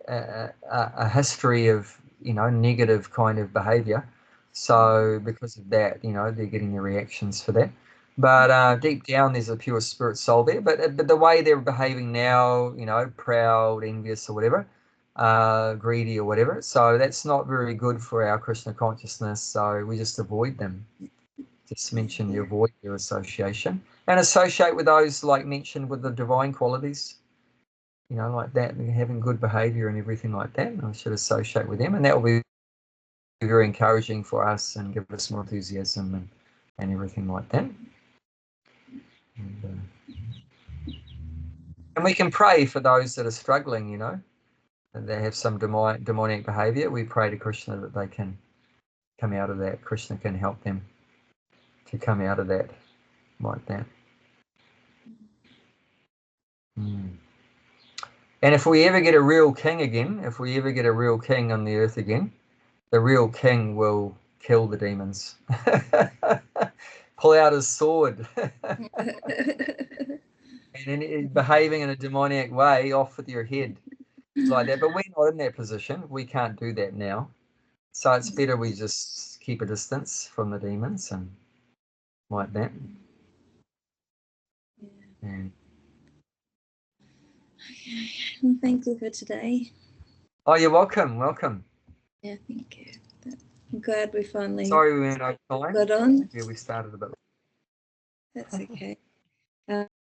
S1: a history of, you know, negative kind of behavior. So because of that, you know, they're getting the reactions for that. But deep down, there's a pure spirit soul there. But the way they're behaving now, you know, proud, envious, or whatever, greedy or whatever. So that's not very good for our Krishna consciousness. So we just avoid them. Just mention you avoid their association and associate with those like mentioned with the divine qualities, you know, like that, having good behavior and everything like that. I should associate with them, and that will be very encouraging for us and give us more enthusiasm and everything like that. And we can pray for those that are struggling, you know, and they have some demonic behavior. We pray to Krishna that they can come out of that. Krishna can help them to come out of that like that. And if we ever get a real king again, if we ever get a real king on the earth again, the real king will kill the demons. Pull out his sword. And then behaving in a demoniac way, off with your head. Like that. But we're not in that position. We can't do that now. So it's better we just keep a distance from the demons and like that. And
S2: Okay. Well, thank you for today.
S1: oh, you're welcome. Welcome.
S2: Yeah, thank you. I'm glad we finally
S1: Sorry we went over time.
S2: got on.
S1: Yeah, we started a bit.
S2: That's okay.